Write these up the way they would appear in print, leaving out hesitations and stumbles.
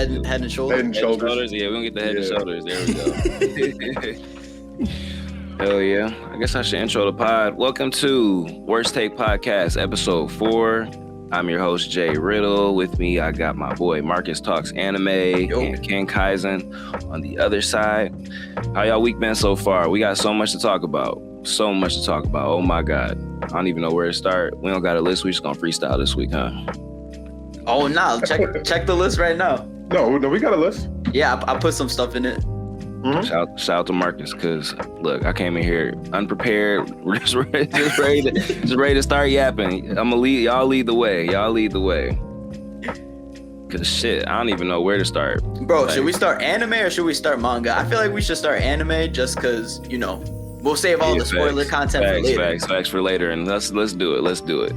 Head and shoulders. Head and shoulders. Yeah, we're gonna get the head and shoulders. There we go. Hell yeah. I guess I should intro the pod. Welcome to Worst Take Podcast, episode 4. I'm your host, Jay Riddle. With me, I got my boy Marcus Talks Anime and Ken Kaizen on the other side. How y'all week been so far? We got so much to talk about. So much to talk about. Oh my God. I don't even know where to start. We don't got a list. We just gonna freestyle this week, huh? Oh, nah. Check the list right now. No, we got a list. Yeah, I put some stuff in it. Mm-hmm. Shout out to Marcus, because look, I came in here unprepared, just ready to start yapping. I'm gonna lead y'all. Lead the way. Cause shit, I don't even know where to start. Bro, should we start anime or should we start manga? I feel like we should start anime just cause we'll save all the spoiler content for later. Facts for later, and let's do it.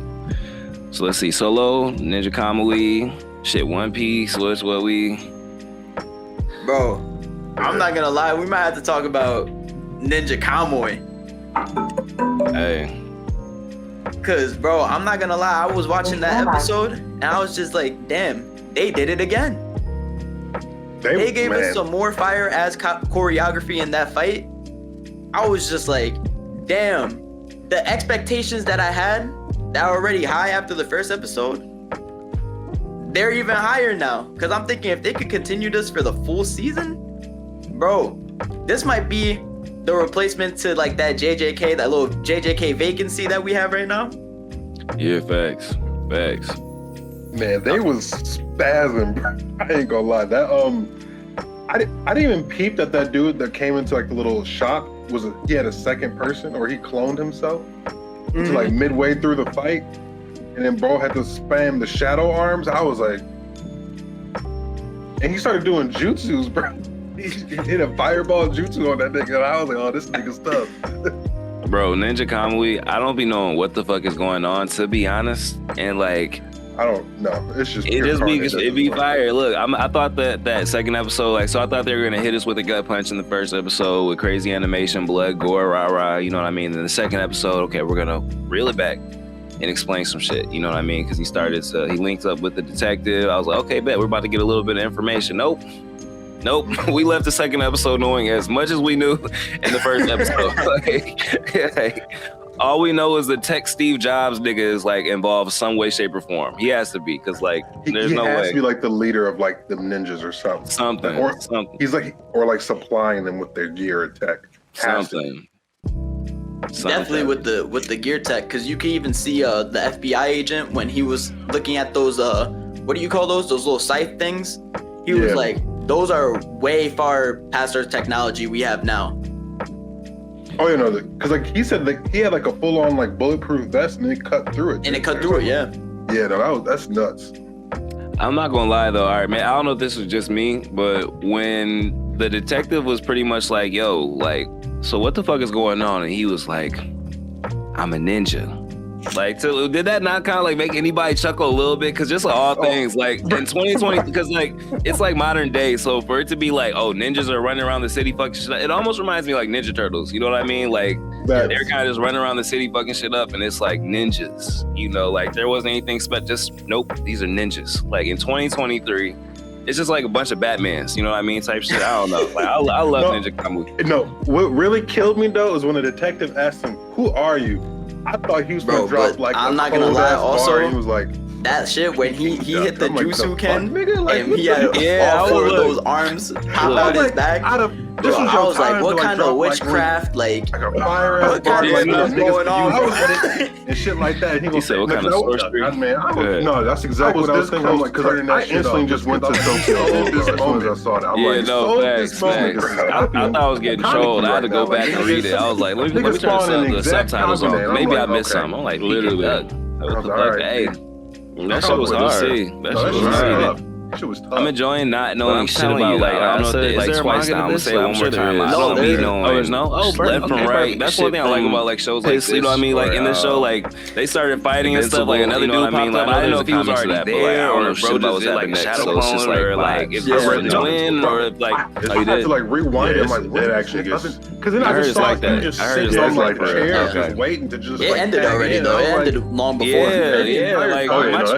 So let's see. Solo, Ninja Kamui, shit, One Piece. What's what we? Bro, I'm not gonna lie. We might have to talk about Ninja Kamui. Hey. Cause bro, I'm not gonna lie. I was watching that episode and I was just like, damn, they did it again. They gave us some more fire as choreography in that fight. I was just like, damn, the expectations that I had that were already high after the first episode, they're even higher now. Cause I'm thinking if they could continue this for the full season, bro, this might be the replacement to like that JJK, that little JJK vacancy that we have right now. Yeah, facts. Man, they was spazzing, bro. I ain't gonna lie. That I didn't even peep that dude that came into like the little shop he had a second person, or he cloned himself. Mm-hmm. Like midway through the fight, and then bro had to spam the shadow arms. I was like, and he started doing jutsus, bro. He hit a fireball jutsu on that nigga, and I was like, oh, this nigga's tough. Bro, Ninja Kamui, I don't be knowing what the fuck is going on, to be honest. And like, I don't know. It's just it be fire. Look, I thought that second episode, I thought they were gonna hit us with a gut punch in the first episode with crazy animation, blood, gore, rah, you know what I mean? And the second episode, okay, we're gonna reel it back and explain some shit, you know what I mean? Because he linked up with the detective. I was like, okay, bet we're about to get a little bit of information. Nope. We left the second episode knowing as much as we knew in the first episode. All we know is the tech Steve Jobs nigga is involved some way, shape, or form. He has to be, because there's no way. He has to be the leader of the ninjas or something. Something. He's supplying them with their gear or tech. Something. Definitely with the gear tech, because you can even see the FBI agent when he was looking at those what do you call those little scythe things? He was like, those are way far past our technology we have now. Oh, because he said he had a full on bulletproof vest and it cut through it. Yeah. Yeah, no, that's nuts. I'm not gonna lie though, all right, man. I don't know if this was just me, but when the detective was pretty much like, "Yo, so what the fuck is going on?" and he was like, "I'm a ninja." Did that not kind of make anybody chuckle a little bit? Because just all things in 2020, because it's modern day. So for it to be ninjas are running around the city fucking shit up, it almost reminds me Ninja Turtles. You know what I mean? They're kind of just running around the city fucking shit up, and it's ninjas. There wasn't anything special. Just nope, these are ninjas. In 2023. It's just a bunch of Batmans, you know what I mean? Type shit. I don't know. I love Ninja Kamui. No, what really killed me though is when the detective asked him, "Who are you?" I thought he was gonna drop I'm not gonna lie. Also, he was like that shit when he hit the jutsu Ken, nigga, and he had all four of those arms pop out his back. I was like, what kind of witchcraft? Like a fire what kind of stuff going on? And shit like that. He said, what kind of sorcery? No, that's exactly what I was thinking. Because I instantly just went to this moment. I saw that. Yeah, no, facts. I thought I was getting trolled. I had to go back and read it. I was like, let me turn the subtitles on. Maybe I missed something. I'm like, literally. Hey, that shit was hard. That shit was hard. Shit was tough. I'm enjoying not knowing shit about I don't know if is there twice now. I'm gonna say it one more time. I don't be knowing left from right. That's one thing I like about shows like this. You know what I mean? In this show, they started fighting and stuff. Another dude popped up. I didn't know if he was already there or if bro just did a shadow clone or if I read the wind or if I had to rewind it. It actually gets because then I just saw you just sit in a chair just waiting to just. It ended already though. It ended long before. Yeah.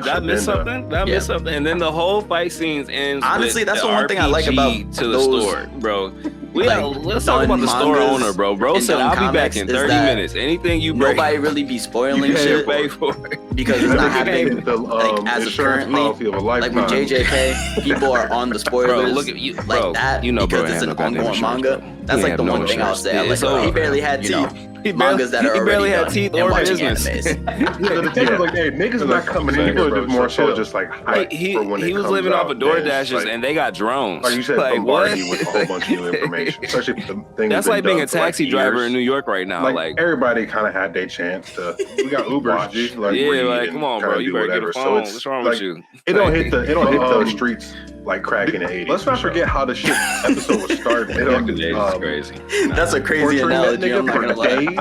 I missed something. And then the whole fight. fight scenes ends. Honestly, with that's the one thing I like RPG about to the those, store, bro. Let's done talk about the store mangas owner, bro. Bro and said, done "I'll be back comics in is 30 that minutes. Anything you break." Nobody really be spoiling You shit pay for it. because it's not happening the like as of insurance currently. policy of a Like lifetime. with JJK, people are on the spoilers. Bro, look at you, like bro. that You know, bro, because it's an ain't no goddamn ongoing insurance, manga. bro. That's He like have the no one thing I'll insurance. say. It's Like, over. he barely had teeth. Mangas that are he barely already had done teeth and or watching business. animes. Yeah, the detective's like, hey, niggas not coming in here, but more so just like hype He for when it was comes living out. off of Then it's DoorDashers like, and they got drones. like you said, like, bombard what? you with a whole bunch of new information, especially if the thing. That's like being a taxi driver in New York right now. Like everybody kind of had their chance to. We got Ubers, G. Like, yeah, like come on, bro, you better get a phone. What's wrong with you? It don't hit the streets like crack in the 80s. Let's not forget how the shit episode was started. It's crazy. That's a crazy analogy. I'm not for gonna lie. days,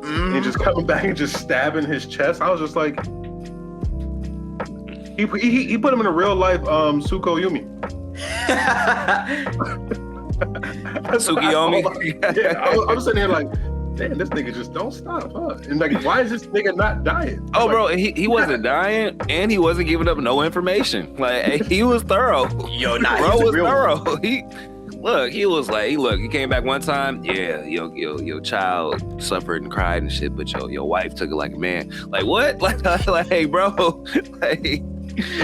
and just coming back and just stabbing his chest. I was just like, he put him in a real life Tsuko Yumi. Tsukiyomi. Yeah, I was sitting here like, damn, this nigga just don't stop, huh? And like, why is this nigga not dying? Oh, bro, he wasn't dying, and he wasn't giving up no information. Like he was thorough. Yo, nah, bro he's was real thorough. He came back one time. Yeah, your child suffered and cried and shit, but your wife took it like a man. Like what? Like hey, bro. Like,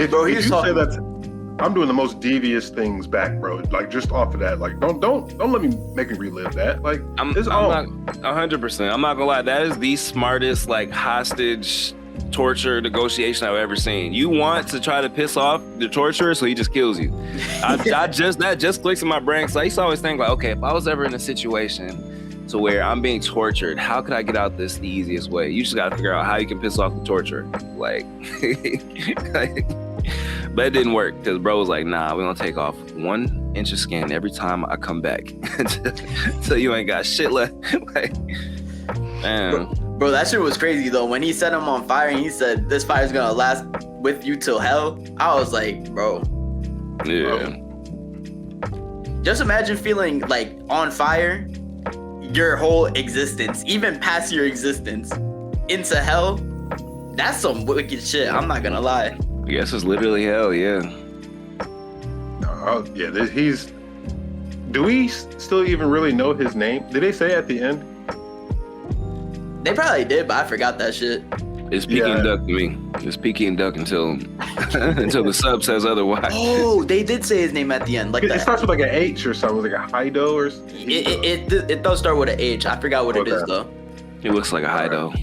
bro, if you say that. I'm doing the most devious things back, bro. Like just off of that. Like don't let me make me relive that. Like I'm not 100%. I'm not gonna lie. That is the smartest like hostage torture negotiation I've ever seen. You want to try to piss off the torturer, so he just kills you. That just clicks in my brain. So I used to always think like, okay, if I was ever in a situation to where I'm being tortured, how could I get out this the easiest way? You just gotta figure out how you can piss off the torturer. Like but it didn't work because bro was like, nah, we're gonna take off 1 inch of skin every time I come back. So you ain't got shit left. Like, damn. Bro, that shit was crazy though. When he set him on fire and he said, this fire's gonna last with you till hell, I was like, bro. Yeah. Just imagine feeling like on fire your whole existence, even past your existence, into hell. That's some wicked shit. I'm not gonna lie. I guess it's literally hell, yeah. Yeah, he's. Do we still even really know his name? Did they say at the end? They probably did, but I forgot that shit. It's Peking Duck to me. It's Peking Duck until until the sub says otherwise. Oh, they did say his name at the end. Like it starts with like an H or something, like a Haido or. It does start with an H. I forgot what it is though. It looks like a Haido.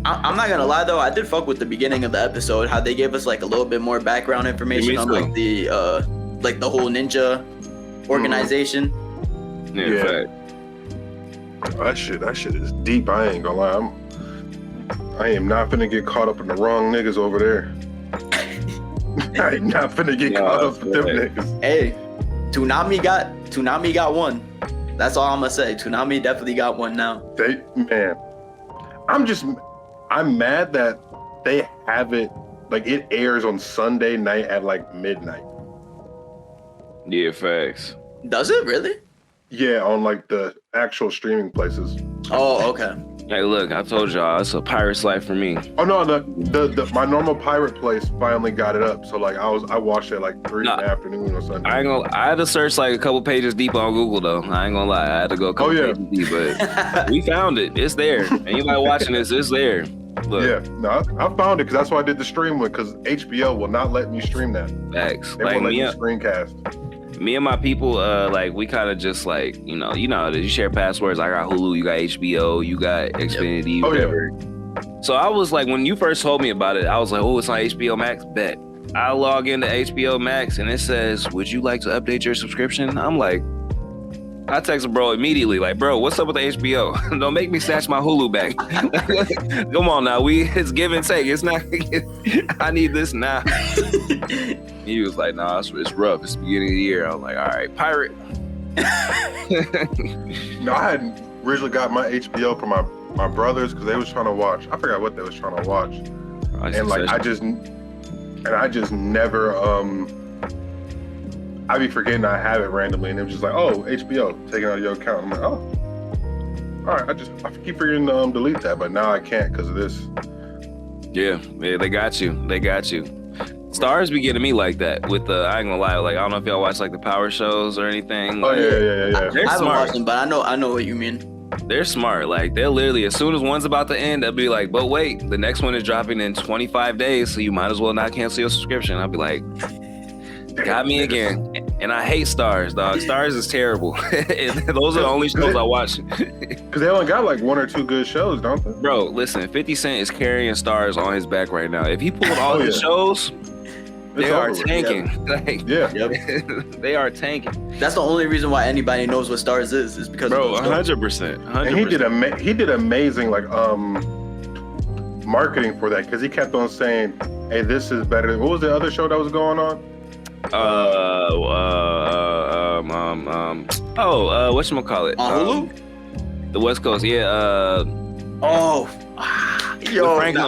I'm not gonna lie though, I did fuck with the beginning of the episode, how they gave us like a little bit more background information on like the whole ninja organization. Yeah. Fact. That shit is deep. I ain't gonna lie. I am not finna get caught up in the wrong niggas over there. I ain't not finna get caught up with them niggas. Hey, Toonami got one. That's all I'm gonna say. Toonami definitely got one now. I'm mad that they have it, like it airs on Sunday night at like midnight. Yeah, facts. Does it really? Yeah, on like the actual streaming places. Oh, okay. Hey, look, I told y'all it's a pirate's life for me. Oh no, my normal pirate place finally got it up. So like I watched it like 3 in the afternoon or something. I had to search like a couple pages deep on Google though. I ain't gonna lie, I had to go a couple pages deep, but we found it. It's there. Anybody watching this, it's there. Look. Yeah, no, I found it because that's why I did the stream with. Because HBO will not let me stream that. Facts. They won't let me screencast. Me and my people, like we kind of just like you know you share passwords. I got Hulu, you got HBO, you got Xfinity, whatever. Yeah. So I was like, when you first told me about it, I was like, oh, it's on HBO Max. Bet. I log into HBO Max and it says, would you like to update your subscription? I'm like, I text bro immediately, like, bro, what's up with the HBO? Don't make me snatch my Hulu back. Come on now, it's give and take. It's not. I need this now. He was like, nah, it's rough. It's the beginning of the year. I was like, all right, pirate. No, I hadn't originally got my HBO from my brothers because they was trying to watch. I forgot what they was trying to watch, and like I just never I be forgetting I have it randomly, and it was just like, oh, HBO taking out your account. I'm like, oh, all right. I keep forgetting to delete that, but now I can't because of this. Yeah, they got you. Stars be getting me like that with the. I ain't gonna lie. Like I don't know if y'all watch like the power shows or anything. Oh like, yeah. They're I haven't smart. watched them, but I know what you mean. They're smart. Like they'll literally, as soon as one's about to end, they'll be like, "But wait, the next one is dropping in 25 days, so you might as well not cancel your subscription." I'll be like, "Got me again." And I hate Stars, dog. Stars is terrible. Those are the only shows I watch. Because they only got like 1 or 2 good shows, don't they? Bro, listen, 50 Cent is carrying Stars on his back right now. If he pulled all his shows, they are tanking. They are tanking. That's the only reason why anybody knows what Stars is because bro, of 100%. And he did amazing like marketing for that because he kept on saying, "Hey, this is better than." What was the other show that was going on? Whatchamacallit? On Hulu? The West Coast, yeah.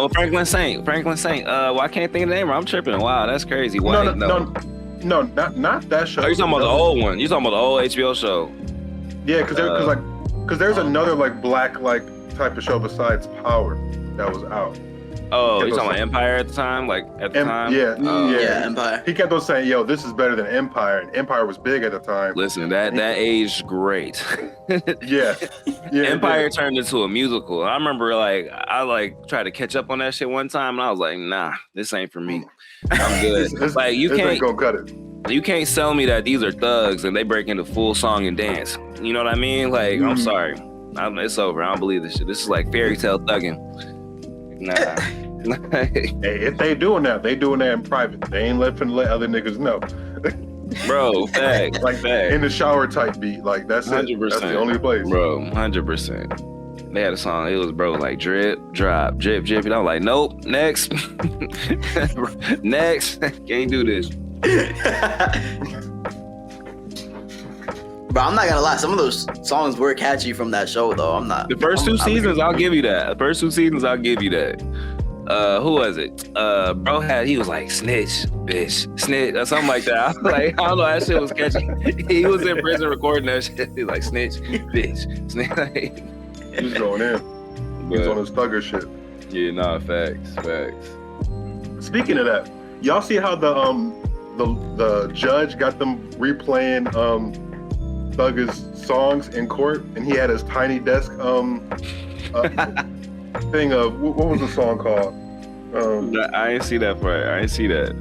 Franklin Saint. Well, I can't think of the name. I'm tripping. Wow, that's crazy. No, not that show. Oh, you talking about the old one? You talking about the old HBO show? Yeah, because there's another like black like type of show besides Power that was out. Oh, you talking about Empire at the time? Like at the time? Yeah, Empire. He kept on saying, "Yo, this is better than Empire," and Empire was big at the time. Listen, that aged great. yeah, Empire turned into a musical. I remember I tried to catch up on that shit one time, and I was like, "Nah, this ain't for me. I'm good." Like you can't go cut it. You can't sell me that these are thugs and they break into full song and dance. You know what I mean? Like, I'm sorry, it's over. I don't believe this shit. This is like fairy tale thugging. Nah. Hey, if they doing that, they doing that in private. They ain't let other niggas know. Bro, facts. Like facts. In the shower type beat. Like that's 100%. It. That's the only place. Bro, 100%. They had a song. It was like drip, drop, drip, drip. And I'm like, nope, next. Next. Can't do this. Bro, I'm not gonna lie. Some of those songs were catchy from that show, though. I'm not. The first two seasons, I'll give you that. Who was it? Bro he was like, snitch, bitch, snitch, or something like that. I was like, I don't know, that shit was catchy. He was in prison recording that shit. He was like, snitch, bitch, snitch. He was going in. He was on his thugger shit. Yeah, nah, facts. Speaking of that, y'all see how the judge got them replaying Thugger's songs in court, and he had his tiny desk thing of what was the song called? I ain't see that part. I ain't see that.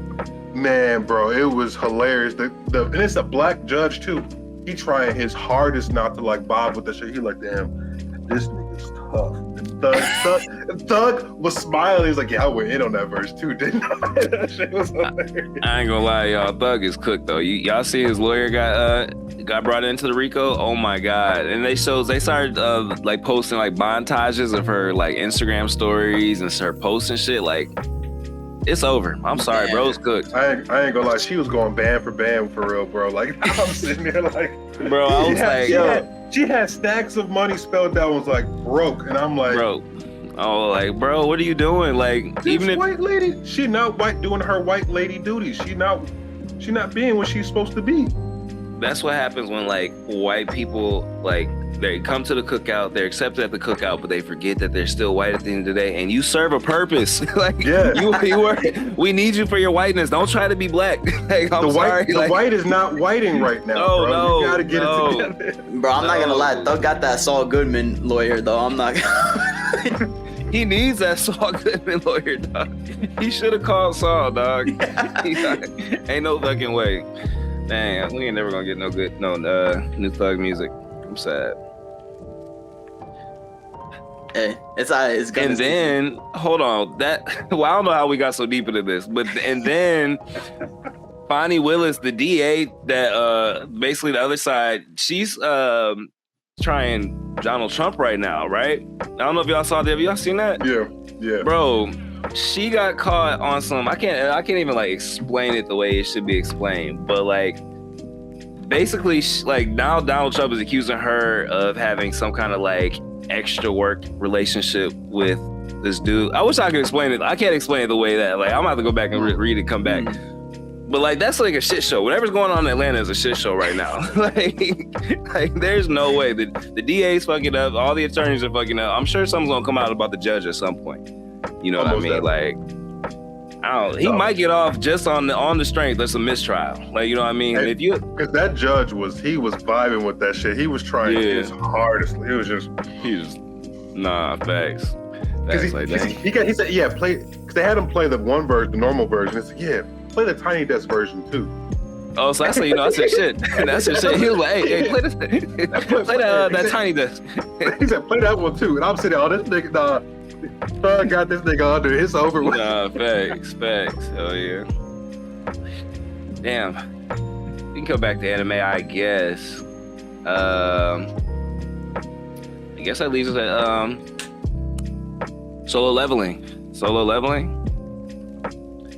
Man, bro, it was hilarious. And it's a black judge too. He trying his hardest not to like bob with the shit. He like, damn, this nigga's tough. And Thug was smiling. He was like, yeah, I went in on that verse too, didn't I? That shit was hilarious. I ain't gonna lie, y'all. Thug is cooked though. Y'all see his lawyer got brought into the RICO. Oh my god! And they started like posting like montages of her like Instagram stories and her posting shit. Like, it's over. I'm sorry, bro's cooked. I ain't gonna lie. She was going band for band for real, bro. Like I'm sitting there like, bro, I was like, yo. She had stacks of money spelled out was like broke, and I'm like, bro. Oh, like, bro, what are you doing? Like, even if white lady, she not white doing her white lady duties. She not being what she's supposed to be. That's what happens when like white people like they come to the cookout, they're accepted at the cookout, but they forget that they're still white at the end of the day. And you serve a purpose. Like, you work. We need you for your whiteness. Don't try to be black. Like, I'm sorry. The white is not whiting right now. No, bro. no, you gotta get it together. Bro, I'm not gonna lie. Thug got that Saul Goodman lawyer though. I'm not. He needs that Saul Goodman lawyer, dog. He should have called Saul, dog. Ain't no fucking way. Dang, we ain't never gonna get no new Thug music. I'm sad. Hey, it's alright. And then, hold on, I don't know how we got so deep into this, and then Bonnie Willis, the DA, that basically the other side, she's trying Donald Trump right now, right? I don't know if y'all saw that. Have y'all seen that? Yeah. Bro, she got caught on some. I can't even like explain it the way it should be explained, but like. Basically, like now Donald Trump is accusing her of having some kind of like extra work relationship with this dude. I wish I could explain it. I can't explain it the way that like I'm gonna have to go back and read it, come back. But like that's like a shit show. Whatever's going on in Atlanta is a shit show right now. like there's no way the DA's fucking up. All the attorneys are fucking up. I'm sure something's gonna come out about the judge at some point. You know what I mean? Like He might get off just on the strength. That's a mistrial. Like, you know what I mean? And, if you, because that judge was vibing with that shit. He was trying his hardest. It was just facts. He said, yeah, play, because they had him play the one version, the normal version. It's like, yeah, play the Tiny Desk version too. Oh, so I said, I said shit. That's your shit. He was like, hey, play this, play that Tiny Desk. He said, play that one too. And I'm sitting, this nigga, I got this nigga under. It's over with. Facts. Hell yeah. Damn. We can go back to anime, I guess. I guess that leaves us at Solo Leveling.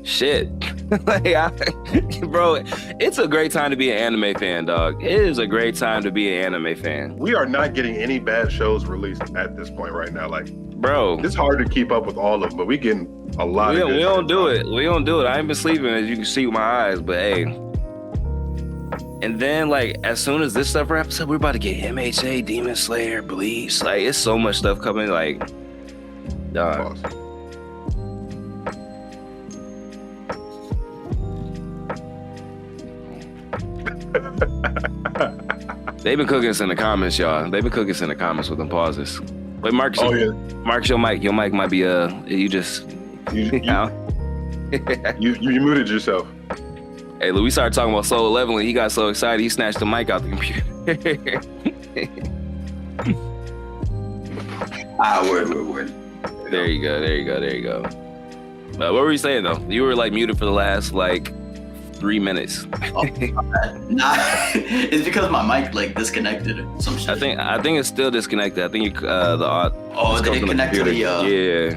Shit. Bro, it's a great time to be an anime fan, dog. It is a great time to be an anime fan. We are not getting any bad shows released at this point right now. Like, bro, it's hard to keep up with all of them, but we getting a lot of good. We don't do it. I ain't been sleeping, as you can see with my eyes, but hey. And then, like, as soon as this stuff wraps up, we're about to get MHA, Demon Slayer, Bleach. Like, it's so much stuff coming. Like, dog. They've been cooking us in the comments, y'all. They've been cooking us in the comments with them pauses. Wait, Marcus. Oh yeah. Marcus, your mic might be you muted yourself. Hey, Lou, we started talking about Solo Leveling. He got so excited he snatched the mic out the computer. Word. There you go. What were you saying though? You were like muted for the last like 3 minutes. Nah, it's because my mic like disconnected or some shit. I think it's still disconnected. I think did it connect to the Yeah.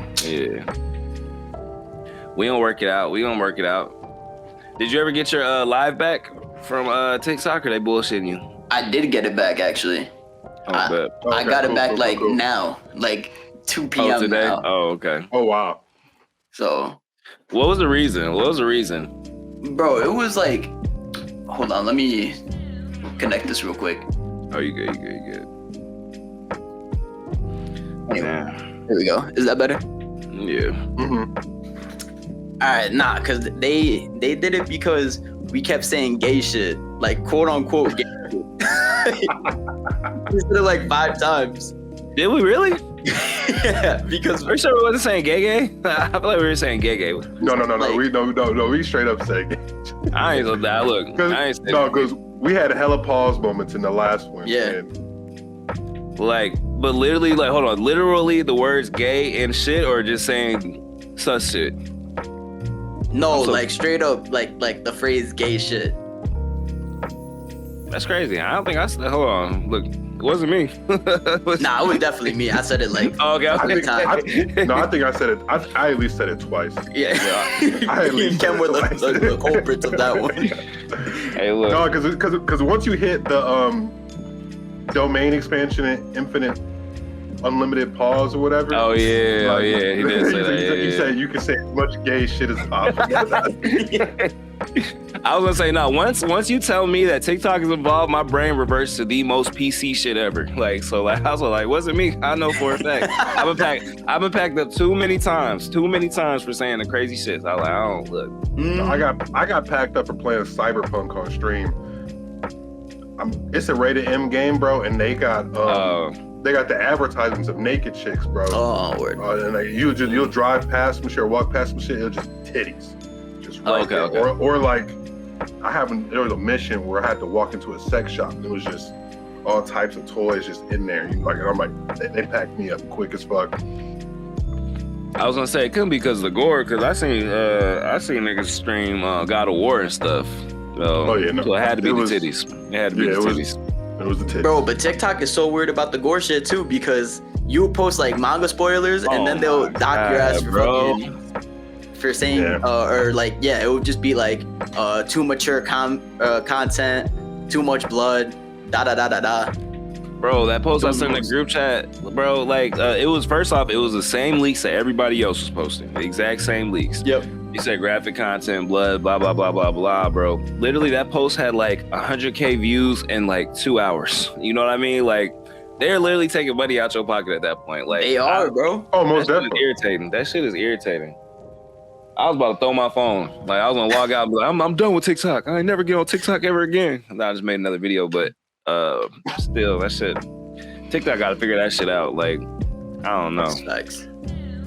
We gonna work it out. Did you ever get your live back from TikTok, or they bullshitting you? I did get it back actually. I got it back now, like 2 p.m. today? Now. Oh, okay. Oh wow. So what was the reason? Bro, it was like, hold on, let me connect this real quick. Oh, you good. Anyway, here we go. Is that better? Yeah. Mm-hmm. All right, cause they did it because we kept saying gay shit, like quote unquote gay shit. We said it like 5 times. Did we really? Yeah, because we're sure we wasn't saying gay. I feel like we were saying gay. No. Like, we straight up say gay. I ain't said that. Look, because we had hella pause moments in the last one. Yeah. But literally, like, hold on, literally the words gay and shit, or just saying sus shit? No, like straight up, like the phrase gay shit. That's crazy. I don't think I said. Hold on, look. It wasn't me. It was definitely me. I said it like okay. I think I said it. I at least said it twice. Yeah. I at least Ken were the culprits of that one. Hey, look. No, because once you hit the domain expansion and infinite unlimited pause or whatever. Oh yeah, he did say that. He said you can say as much gay shit as possible. I was gonna say no. Once you tell me that TikTok is involved, my brain reverts to the most PC shit ever. Like, so like I was like, wasn't me. I know for a fact. I've been packed up too many times for saying the crazy shit. I was like, I don't look. I got packed up for playing Cyberpunk on stream. It's a rated M game, bro, and they got the advertisements of naked chicks, bro. Oh, word. And like you'll drive past some shit or walk past some shit, it'll just titties. Okay. Or like there was a mission where I had to walk into a sex shop and it was just all types of toys just in there. And I'm like, they packed me up quick as fuck. I was gonna say it couldn't be because of the gore, because I seen niggas stream God of War and stuff. So it had to be the titties. It had to be the titties. It was the titties. Bro, but TikTok is so weird about the gore shit too, because you post like manga spoilers and then they'll dock your ass for saying it would just be like too mature content, too much blood, da. Bro, that post I sent in the group chat, bro, like it was the same leaks that everybody else was posting, the exact same leaks. Yep. You said graphic content, blood, blah blah blah blah blah, bro. Literally, that post had like 100K views in like 2 hours. You know what I mean? Like, they're literally taking money out your pocket at that point. Like, they are, bro. Oh, most definitely. Irritating. That shit is irritating. I was about to throw my phone. Like, I was gonna log out and be like, I'm done with TikTok. I ain't never get on TikTok ever again. And I just made another video, but still, that shit. TikTok got to figure that shit out. Like, I don't know. Facts.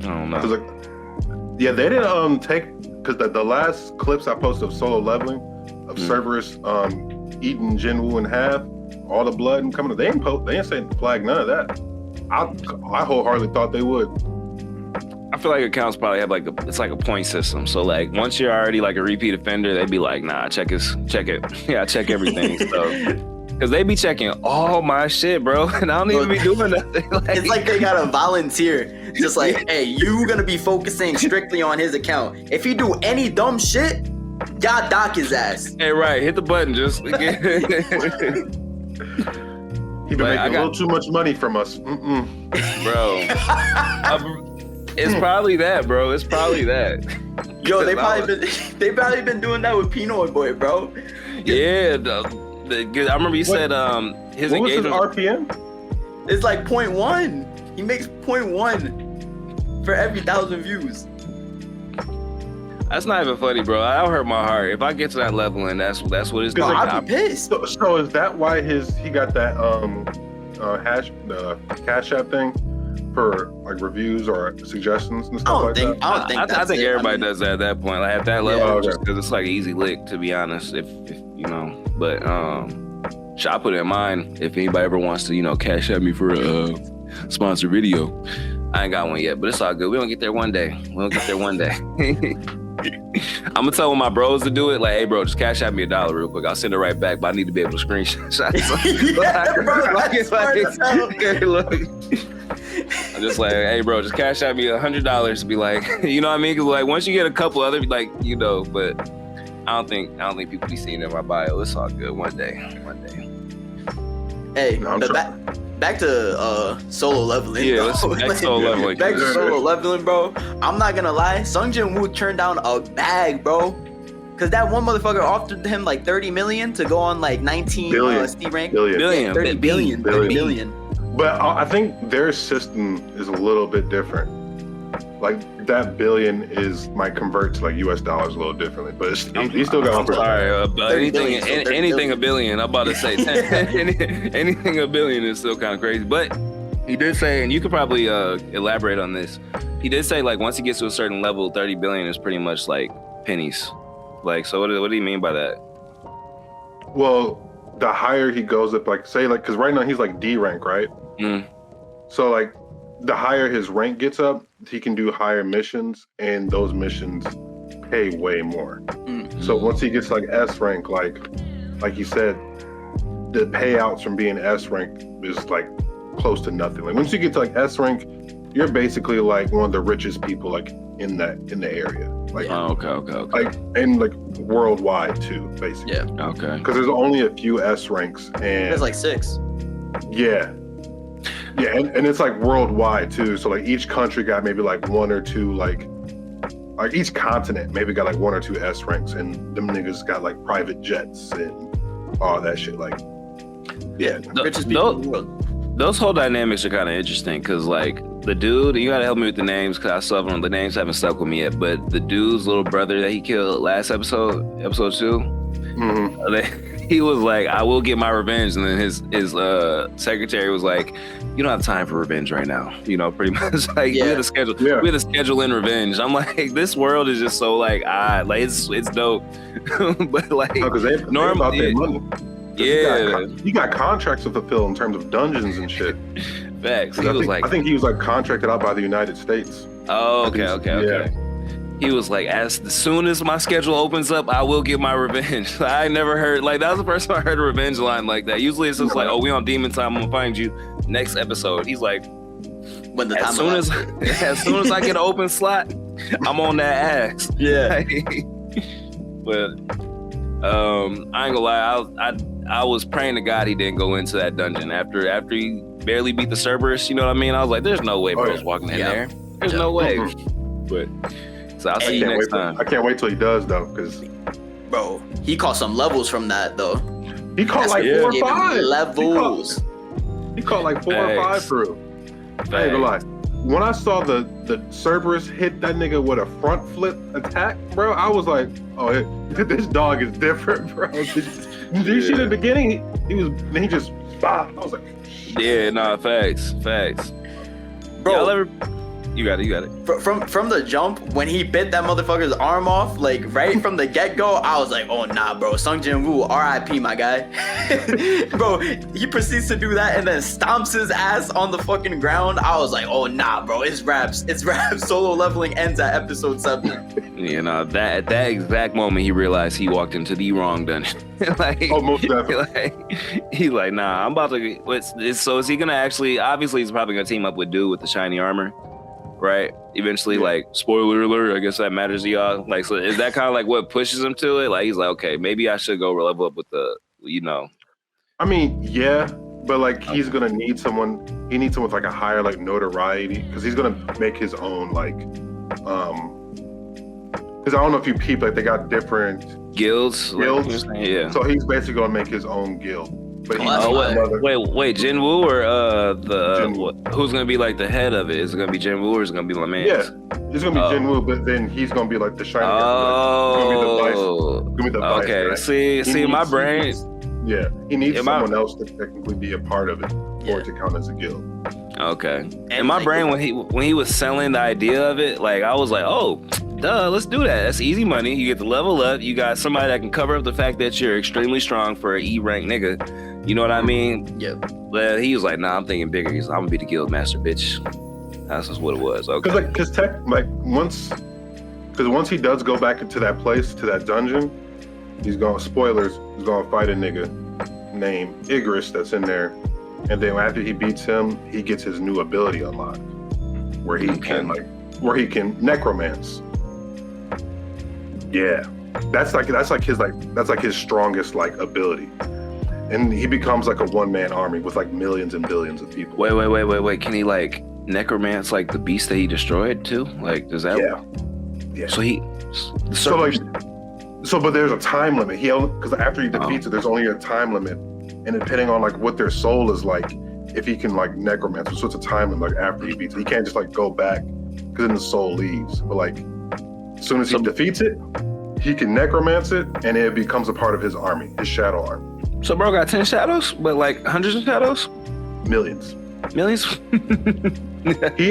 I don't know. Yeah, they didn't take because the last clips I posted of Solo Leveling of Cerberus eating Jinwoo in half, all the blood and coming. They ain't say flag none of that. I wholeheartedly thought they would. I feel like accounts probably have like it's like a point system. So like once you're already like a repeat offender, they'd be like, nah, check it. Yeah, check everything. So. Cause they be checking all my shit, bro, and I don't even be doing nothing. Like, it's like they got a volunteer, just like, hey, you gonna be focusing strictly on his account. If he do any dumb shit, y'all dock his ass. Hey, right, hit the button, just. He been making a little too much money from us, bro. It's probably that, bro. It's probably that. Yo, they probably been doing that with Pinoy Boy, bro. Yeah. I remember you said his what engagement. Was his RPM? It's like 0.1. He makes 0.1 for every 1,000 views. That's not even funny, bro. That'll hurt my heart. If I get to that level and that's what it's going. I'd be pissed. So is that why he got that the Cash App thing for like reviews or suggestions and stuff like that? I think everybody does that at that point. Like at that level, just because it's like an easy lick, to be honest. If you know. But I put it in mind if anybody ever wants to, cash at me for a sponsored video. I ain't got one yet, but it's all good. We're gonna get there one day. I'm gonna tell one of my bros to do it. Like, hey, bro, just cash at me $1 real quick. I'll send it right back, but I need to be able to screenshot. I'm just like, hey, bro, just cash at me $100. Be like, you know what I mean? Cause like once you get a couple other, like, but. I don't think people be seeing it in my bio. It's all good. One day. Hey, back to Solo Leveling. Yeah, let's back to Solo Leveling. Back to Solo Leveling, bro. I'm not gonna lie. Sung Jin-woo turned down a bag, bro. Cause that one motherfucker offered him like 30 million to go on like 19 C rank. Billion. 30 billion. But I think their system is a little bit different. Like that billion might convert to like US dollars a little differently, but he still got on. Sorry, anything a billion. I'm about to say anything a billion is still kind of crazy. But he did say, and you could probably elaborate on this. He did say like once he gets to a certain level, 30 billion is pretty much like pennies. Like, so what do you mean by that? Well, the higher he goes up, like say like, because right now he's like D rank, right? So like the higher his rank gets up, he can do higher missions, and those missions pay way more. So once he gets like S rank, like you said, the payouts from being S rank is like close to nothing. Like once you get to like S rank, you're basically like one of the richest people like in the area. Like okay. Like and like worldwide too, basically. Yeah. Okay. Because there's only a few S ranks, and there's like 6. Yeah, and it's like worldwide too. So like each country got maybe like 1 or 2 like each continent maybe got like 1 or 2 S ranks, and them niggas got like private jets and all that shit. Like, yeah, richest people in the world. Those whole dynamics are kind of interesting because like the dude, you gotta help me with the names because I still haven't. The names haven't stuck with me yet. But the dude's little brother that he killed last episode 2. He was like, I will get my revenge. And then his secretary was like, you don't have time for revenge right now. Pretty much like we had to schedule in revenge. I'm like, this world is just so like odd. Like it's dope. But like because they about their money. Yeah. You got contracts to fulfill in terms of dungeons and shit. Facts. I think he was like contracted out by the United States. Oh, okay. He was like, as soon as my schedule opens up, I will get my revenge. I never heard, like, that was the first time I heard a revenge line like that. Usually it's just like, oh, we on demon time, I'm gonna find you next episode. He's like, as soon as I get an open slot, I'm on that ass. Yeah. But I ain't gonna lie, I was praying to God he didn't go into that dungeon after he barely beat the Cerberus, you know what I mean? I was like, there's no way bro's walking in there. There's no way. But so I'll see you next time. I can't wait till he does though, because bro, he caught some levels from that though. He caught like 4 or 5 levels. He caught like 4 or 5 through. I ain't gonna lie. when I saw the Cerberus hit that nigga with a front flip attack, bro, I was like, oh, this dog is different, bro. Did you see the beginning? He just stopped. I was like, yeah, nah, facts. Bro, y'all ever? You got it. From the jump, when he bit that motherfucker's arm off, like right from the get-go, I was like, oh nah, bro, Sung Jin-woo, R.I.P. my guy. Bro, he proceeds to do that and then stomps his ass on the fucking ground. I was like, oh nah, bro, it's raps. Solo Leveling ends at episode 7. You know, at that exact moment, he realized he walked into the wrong dungeon. Like, oh, most definitely. He's like, nah, I'm about to. So is he gonna actually? Obviously, he's probably gonna team up with dude with the shiny armor. Right, eventually, like, spoiler alert, I guess that matters to y'all. Like, so is that kind of like what pushes him to it? Like, he's like, okay, maybe I should go level up with the, I mean, yeah, but like, he's gonna need someone. He needs someone with like a higher like notoriety, because he's gonna make his own like, because I don't know if you peep, like they got different guilds. Guilds, like, yeah. So he's basically gonna make his own guild. But wait, Jinwoo or who's gonna be like the head of it? Is it gonna be Jinwoo or is it gonna be my man? Yeah, it's gonna be Jinwoo, but then he's gonna be like the shiny guy. Oh, gonna be the vice. Okay. Right? See, my brain. He needs someone else to technically be a part of it for it to count as a guild. Okay. In my brain, when he was selling the idea of it, like I was like, oh, duh, let's do that. That's easy money. You get to level up. You got somebody that can cover up the fact that you're extremely strong for an E rank nigga. You know what I mean? Yep. But he was like, nah, I'm thinking bigger. He's like, I'm gonna be the guild master, bitch. That's just what it was. Okay. Because once he does go back into that place, to that dungeon, he's gonna fight a nigga named Igris that's in there. And then after he beats him, he gets his new ability unlocked, where he can necromance. Yeah, that's his strongest like ability, and he becomes like a one-man army with like millions and billions of people. Wait. Can he like necromance like the beast that he destroyed too? Like, does that? Yeah. So but there's a time limit. Because after he defeats it, there's only a time limit. And depending on like what their soul is like, if he can like necromancer, so it's a time limit. Like after he beats it, he can't just like go back because then the soul leaves. But like as soon as he defeats it, he can necromance it, and it becomes a part of his army, his shadow army. So bro got 10 shadows, but like hundreds of shadows, millions. He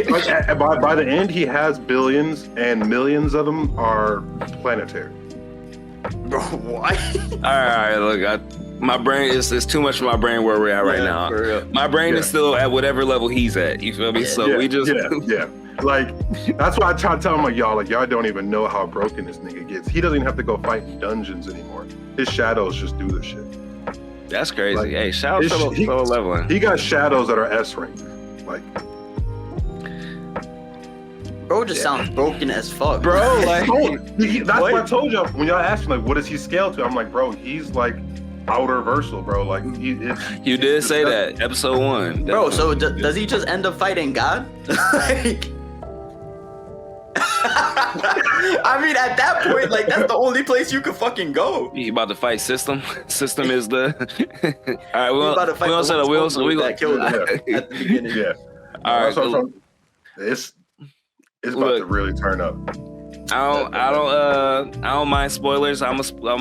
by the end he has billions, and millions of them are planetary. Bro, what? All right, look, my brain is too much for my brain where we're at right now. My brain is still at whatever level he's at. You feel me? We just like that's why I try to tell him, like, y'all don't even know how broken this nigga gets. He doesn't even have to go fight in dungeons anymore. His shadows just do the shit. That's crazy. Like, hey, shout out to Solo Leveling. He got shadows that are S rank. Like, bro just sounds broken as fuck. Bro, like that's what I told y'all when y'all asked me, like, what does he scale to? I'm like, bro, he's like outer versal, bro. Like you did say that episode 1, bro. So does he just end up fighting God? Like, I mean, at that point, like that's the only place you could fucking go. You about to fight System? System is the. All right, we don't set a wheel, so we gonna kill that at the beginning. Yeah. All right. So it's about to really turn up. I don't mind spoilers. I'm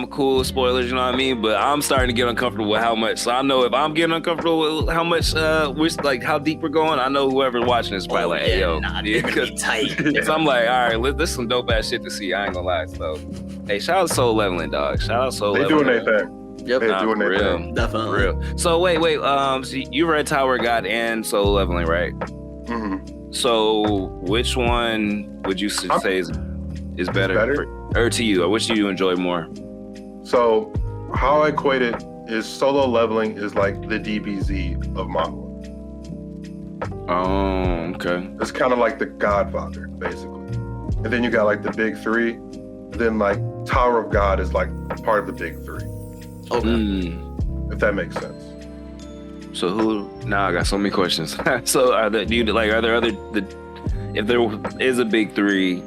cool with spoilers, you know what I mean? But I'm starting to get uncomfortable with how much. So I know if I'm getting uncomfortable with how much we're like how deep we're going, I know whoever's watching is probably like, hey yo, tight. So I'm like, all right, this is some dope ass shit to see. I ain't gonna lie. So hey, shout out Soul Leveling, dog. Shout out Soul Leveling. They doing their thing. Yep, they're doing their thing. Definitely. Real. So wait. So you read Tower of God and Soul Leveling, right? Mm-hmm. So which one would you say is better? Or to you, or which do you enjoy more? So how I equate it is Solo Leveling is like the DBZ of manhwa. Oh, okay. It's kind of like the Godfather, basically. And then you got like the big 3. Then like Tower of God is like part of the big 3. Okay. If that makes sense. So who? Now I got so many questions. So are there other? If there is a big 3,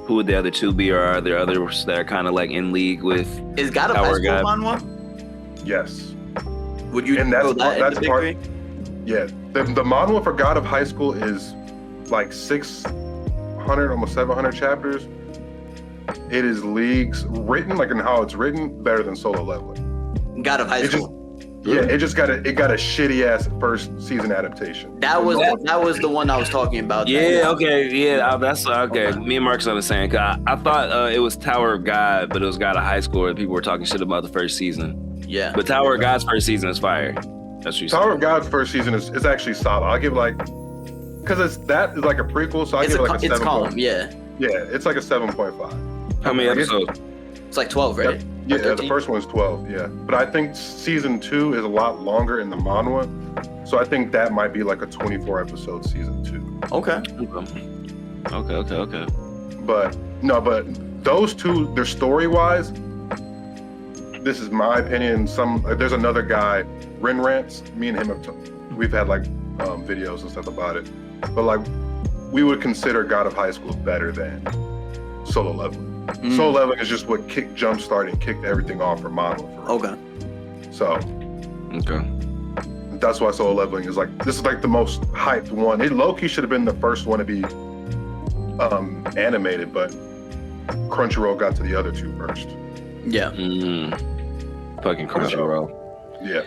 who would the other 2 be, or are there others that are kind of like in league with? Is God of High School manhwa? Yes. Would you? And that's part. Yeah, the manhwa for God of High School is like 600, almost 700 chapters. It is leagues written, like in how it's written, better than Solo Leveling. God of High School. It got a shitty ass first season adaptation. That was the one I was talking about. That's okay. Me and Mark's on the same. I thought it was Tower of God, but it was God of High School, and people were talking shit about the first season. Yeah, but Tower of God's first season is fire. That's what you Tower of God's first season is actually solid. I'll give like, because it's like a prequel, so I give it like a 7. It's calm, yeah. Yeah, it's like a 7.5. How many episodes? It's like 12, right? Yeah, the first one is 12, yeah. But I think season 2 is a lot longer in the manhwa, so I think that might be like a 24 episode season 2. Okay. But those two, they're story wise, this is my opinion. There's another guy, Rin Rants, me and him we've had like videos and stuff about it. But like we would consider God of High School better than Solo Leveling. Solo Leveling is just what kicked everything off for manhwa. Okay. So. Okay. That's why Solo Leveling is like, this is like the most hyped one. It low-key should have been the first one to be animated, but Crunchyroll got to the other two first. Yeah. Fucking Crunchyroll. Yeah.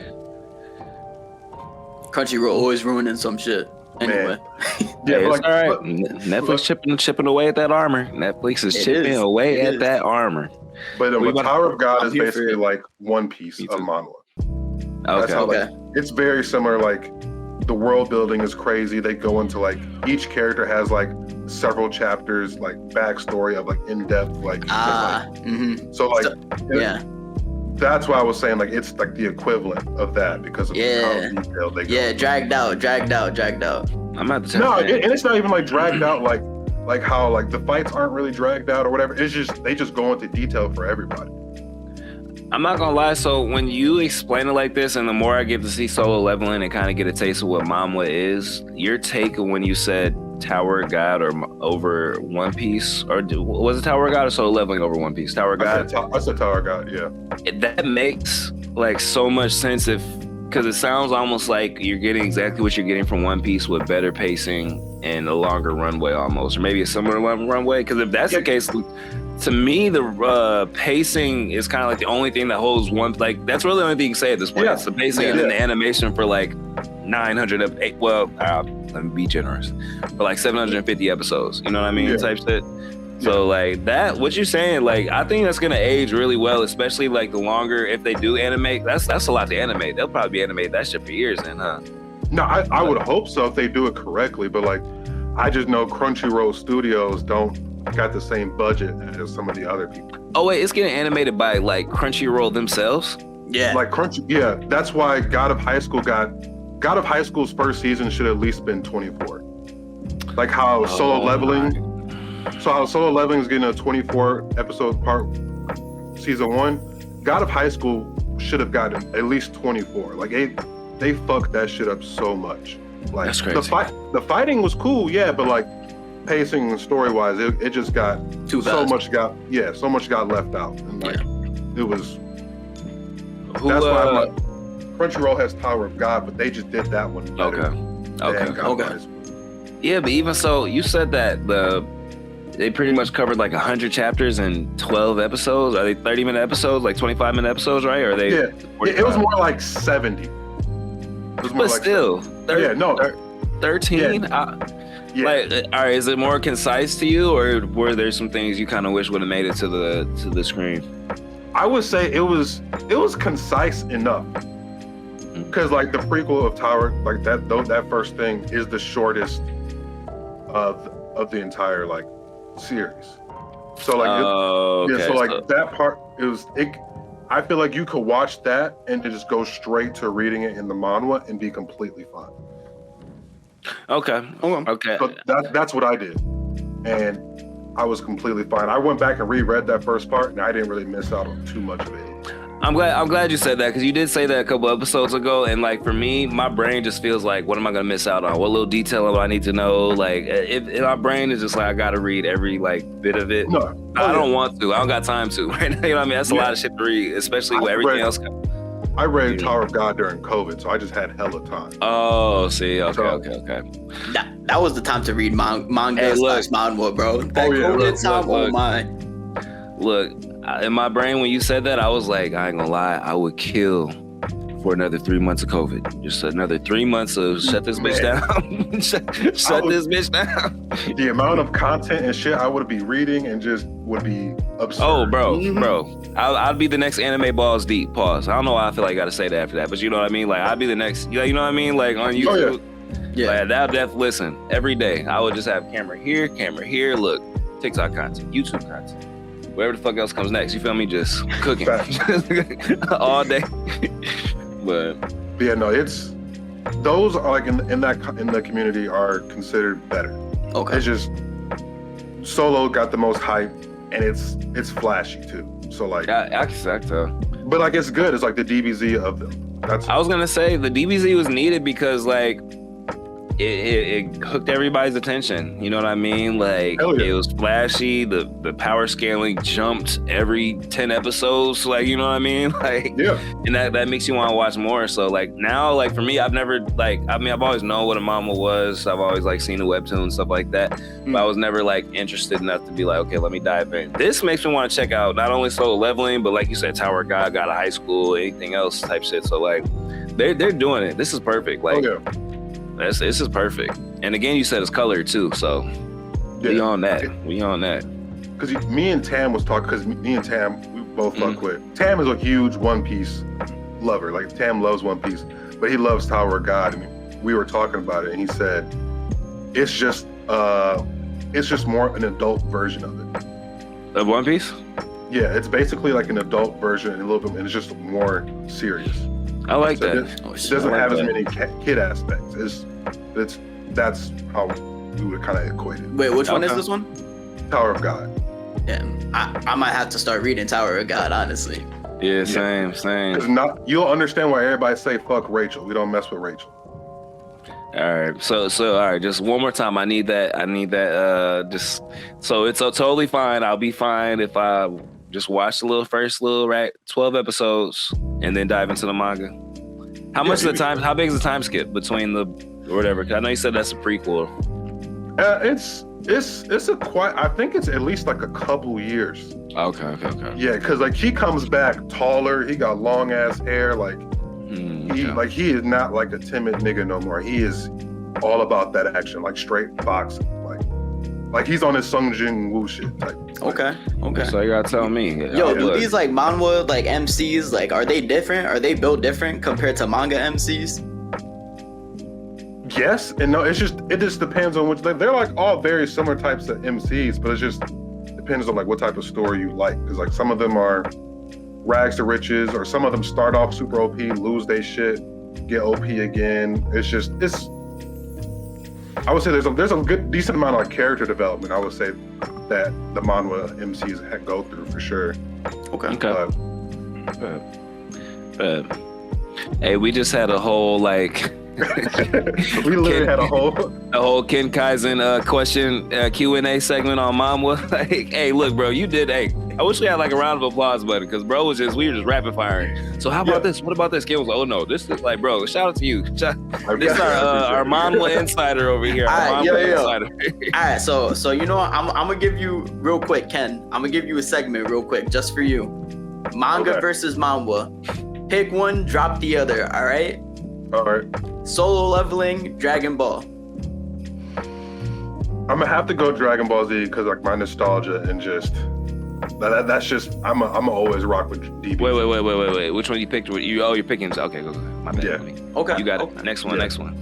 Crunchyroll always ruining some shit. Anyway. Yeah, it's all right. Netflix chipping away at that armor. Netflix is chipping away at that armor. But Tower of God is basically like One Piece of manhwa. Okay. It's very similar. Like the world building is crazy. They go into like each character has like several chapters, like backstory of like in depth, like. So like that's why I was saying like it's like the equivalent of that because of how detailed they go. Yeah, dragged out. I'm at the and it's not even like dragged out like how like the fights aren't really dragged out or whatever. It's just they just go into detail for everybody. I'm not gonna lie. So when you explain it like this, and the more I get to see Solo Leveling and kind of get a taste of what manhwa is, your take when you said Tower of God or over One Piece, or was it Tower of God or Solo Leveling over One Piece? Tower of God. I said Tower of God. Yeah. That makes like so much sense because it sounds almost like you're getting exactly what you're getting from One Piece with better pacing and a longer runway almost, or maybe a similar runway. Because if that's the case. To me, the pacing is kind of like the only thing that holds one. Like that's really the only thing you can say at this point. It's the pacing and then the animation for like 908. Well, let me be generous, for like 750 episodes. You know what I mean? Type shit. So like that, what you're saying, like I think that's gonna age really well, especially like the longer if they do animate. That's a lot to animate. They'll probably be animated that shit for years, then, huh? No, I would hope so if they do it correctly. But like, I just know Crunchyroll Studios don't got the same budget as some of the other people. Oh wait, it's getting animated by like Crunchyroll themselves? Yeah. Like that's why God of High School's first season should have at least been 24. Like how Solo Leveling is getting a 24 episode part season 1. God of High School should have gotten at least 24. Like they fucked that shit up so much. Like that's crazy. The fighting was cool, but like pacing and story wise, it just got too fast. So much got left out, and like it was. That's why I'm like, Crunchyroll has Tower of God, but they just did that one better. Okay. Yeah, but even so, you said that they pretty much covered like 100 chapters and 12 episodes. Are they 30-minute episodes, like 25-minute episodes, right? Or are they? Yeah, it was more like 70. But still, 13. Like, all right, is it more concise to you, or were there some things you kind of wish would have made it to the screen? I would say it was concise enough, because like the prequel of Tower, like that first thing is the shortest of the entire like series. So like that part I feel like you could watch that and just go straight to reading it in the manhwa and be completely fine. Okay. So that's what I did, and I was completely fine. I went back and reread that first part, and I didn't really miss out on too much of it. I'm glad you said that, because you did say that a couple episodes ago, and like for me, my brain just feels like, what am I gonna miss out on? What little detail do I need to know? Like, if my brain is just like, I gotta read every like bit of it. No, I don't want to. I don't got time to. Right now, you know what I mean? That's a lot of shit to read, especially with everything else. I read Tower of God during COVID, so I just had hella time. Oh, see, okay. That was the time to read manga slash manhwa, bro. Look, my. Look, in my brain when you said that, I was like, I ain't gonna lie, I would kill for another 3 months of COVID. Just another 3 months of shut this bitch down. shut this bitch down. The amount of content and shit I would be reading and just would be absurd. Oh, bro. I'd be the next anime balls deep. Pause. I don't know why I feel like I gotta say that after that, but you know what I mean? Like, I'd be the next, you know what I mean? Like, on YouTube. Yeah. Like, listen, every day, I would just have camera here, look, TikTok content, YouTube content. Whatever the fuck else comes next, you feel me? Just cooking all day. But yeah, no, it's those are like in the community are considered better. Okay. It's just Solo got the most hype, and it's flashy too. So like, I can tell. But like, it's good. It's like the DBZ of them. I was gonna say the DBZ was needed because like it hooked everybody's attention. You know what I mean? Like it was flashy. The power scaling jumped every 10 episodes. Like, you know what I mean? Like, yeah. And that makes you want to watch more. So like now, like for me, I've always known what a manhwa was. I've always like seen the webtoon and stuff like that. But I was never like interested enough to be like, okay, let me dive in. This makes me want to check out not only Solo Leveling, but like you said, Tower of God, God of High School, anything else type shit. So like they're doing it. This is perfect. Like this is perfect. And again, you said it's colored too. So we on that. Because me and Tam was talking. Because me and Tam, we both fuck with. Tam is a huge One Piece lover. Like Tam loves One Piece, but he loves Tower of God. And we were talking about it, and he said it's just more an adult version of it. Of One Piece? Yeah, it's basically like an adult version, and a little bit, and it's just more serious. I like that. It doesn't have as many kid aspects. That's how we would kind of equate it. Wait, which one is this one? Tower of God. Yeah, I might have to start reading Tower of God, honestly. Yeah, same. Because you'll understand why everybody say fuck Rachel. We don't mess with Rachel. All right, so all right, just one more time. I need that. Just so it's totally fine. I'll be fine if I just watch the first 12 episodes and then dive into the manga. How much is the time? How big is the time skip between the or whatever? 'Cause I know you said that's a prequel. It's a quite. I think it's at least like a couple years. Okay. Yeah, because like he comes back taller. He got long ass hair. Like he is not like a timid nigga no more. He is all about that action, like straight boxing. Like he's on his Sung Jin Woo shit type. Okay. So you gotta tell me. Do these like manhwa like MCs, like are they different? Are they built different compared to manga MCs? Yes and no. It just depends on which. They're like all very similar types of MCs, but it just depends on like what type of story you like. Because like some of them are rags to riches, or some of them start off super OP, lose their shit, get OP again. It's. I would say there's a good decent amount of character development. I would say that the manhwa MCs go through for sure. Okay. Hey, we just had a whole like. We literally had a whole Ken Kaizen question Q&A segment on manhwa. Like, hey, look, bro, you did. Hey, I wish we had like a round of applause button because bro we were just rapid firing. So how about this? What about this? Ken was like, oh no, this is like, bro, shout out to you. This is our manhwa insider over here. All right, so you know what? I'm gonna give you real quick, Ken. I'm gonna give you a segment real quick just for you. Manga versus manhwa. Pick one, drop the other. All right. All right. Solo Leveling, Dragon Ball. I'm gonna have to go Dragon Ball Z because like my nostalgia and just that's just I'm always rock with DB. Wait. Which one you picked? You're picking. Okay, go. My bad. Yeah. Okay. You got it. Next one.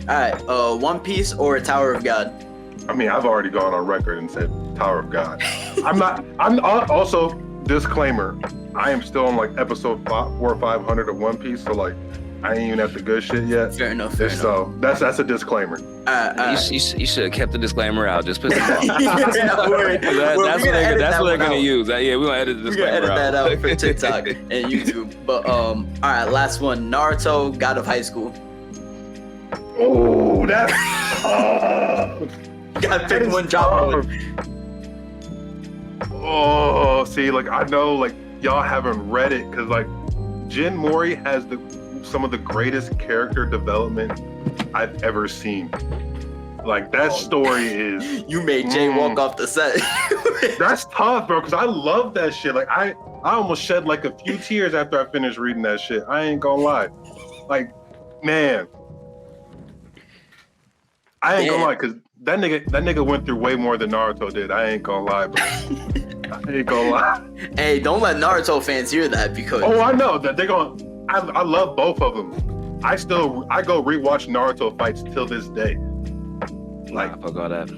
All right. One Piece or Tower of God? I mean, I've already gone on record and said Tower of God. I'm also disclaimer. I am still on like episode 400 or 500 of One Piece, so like. I ain't even at the good shit yet. Fair enough. So that's a disclaimer. You should have kept the disclaimer out. Just put it on. That's what they're gonna use. Yeah, we're gonna edit the disclaimer out. Edit that out for TikTok and YouTube. But all right, last one. Naruto, God of High School. Oh, that's you gotta pick one, drop one. Oh, see, like I know, like y'all haven't read it because like Jin Mori has the some of the greatest character development I've ever seen. Like that story is. You made Jay walk off the set. That's tough, bro. Because I love that shit. Like I almost shed like a few tears after I finished reading that shit. I ain't gonna lie. Like, man, I ain't gonna lie. Because that nigga went through way more than Naruto did. I ain't gonna lie, bro. I ain't gonna lie. Hey, don't let Naruto fans hear that because. Oh, I know that they're gonna. I love both of them. I go rewatch Naruto fights till this day. Like, fuck all that.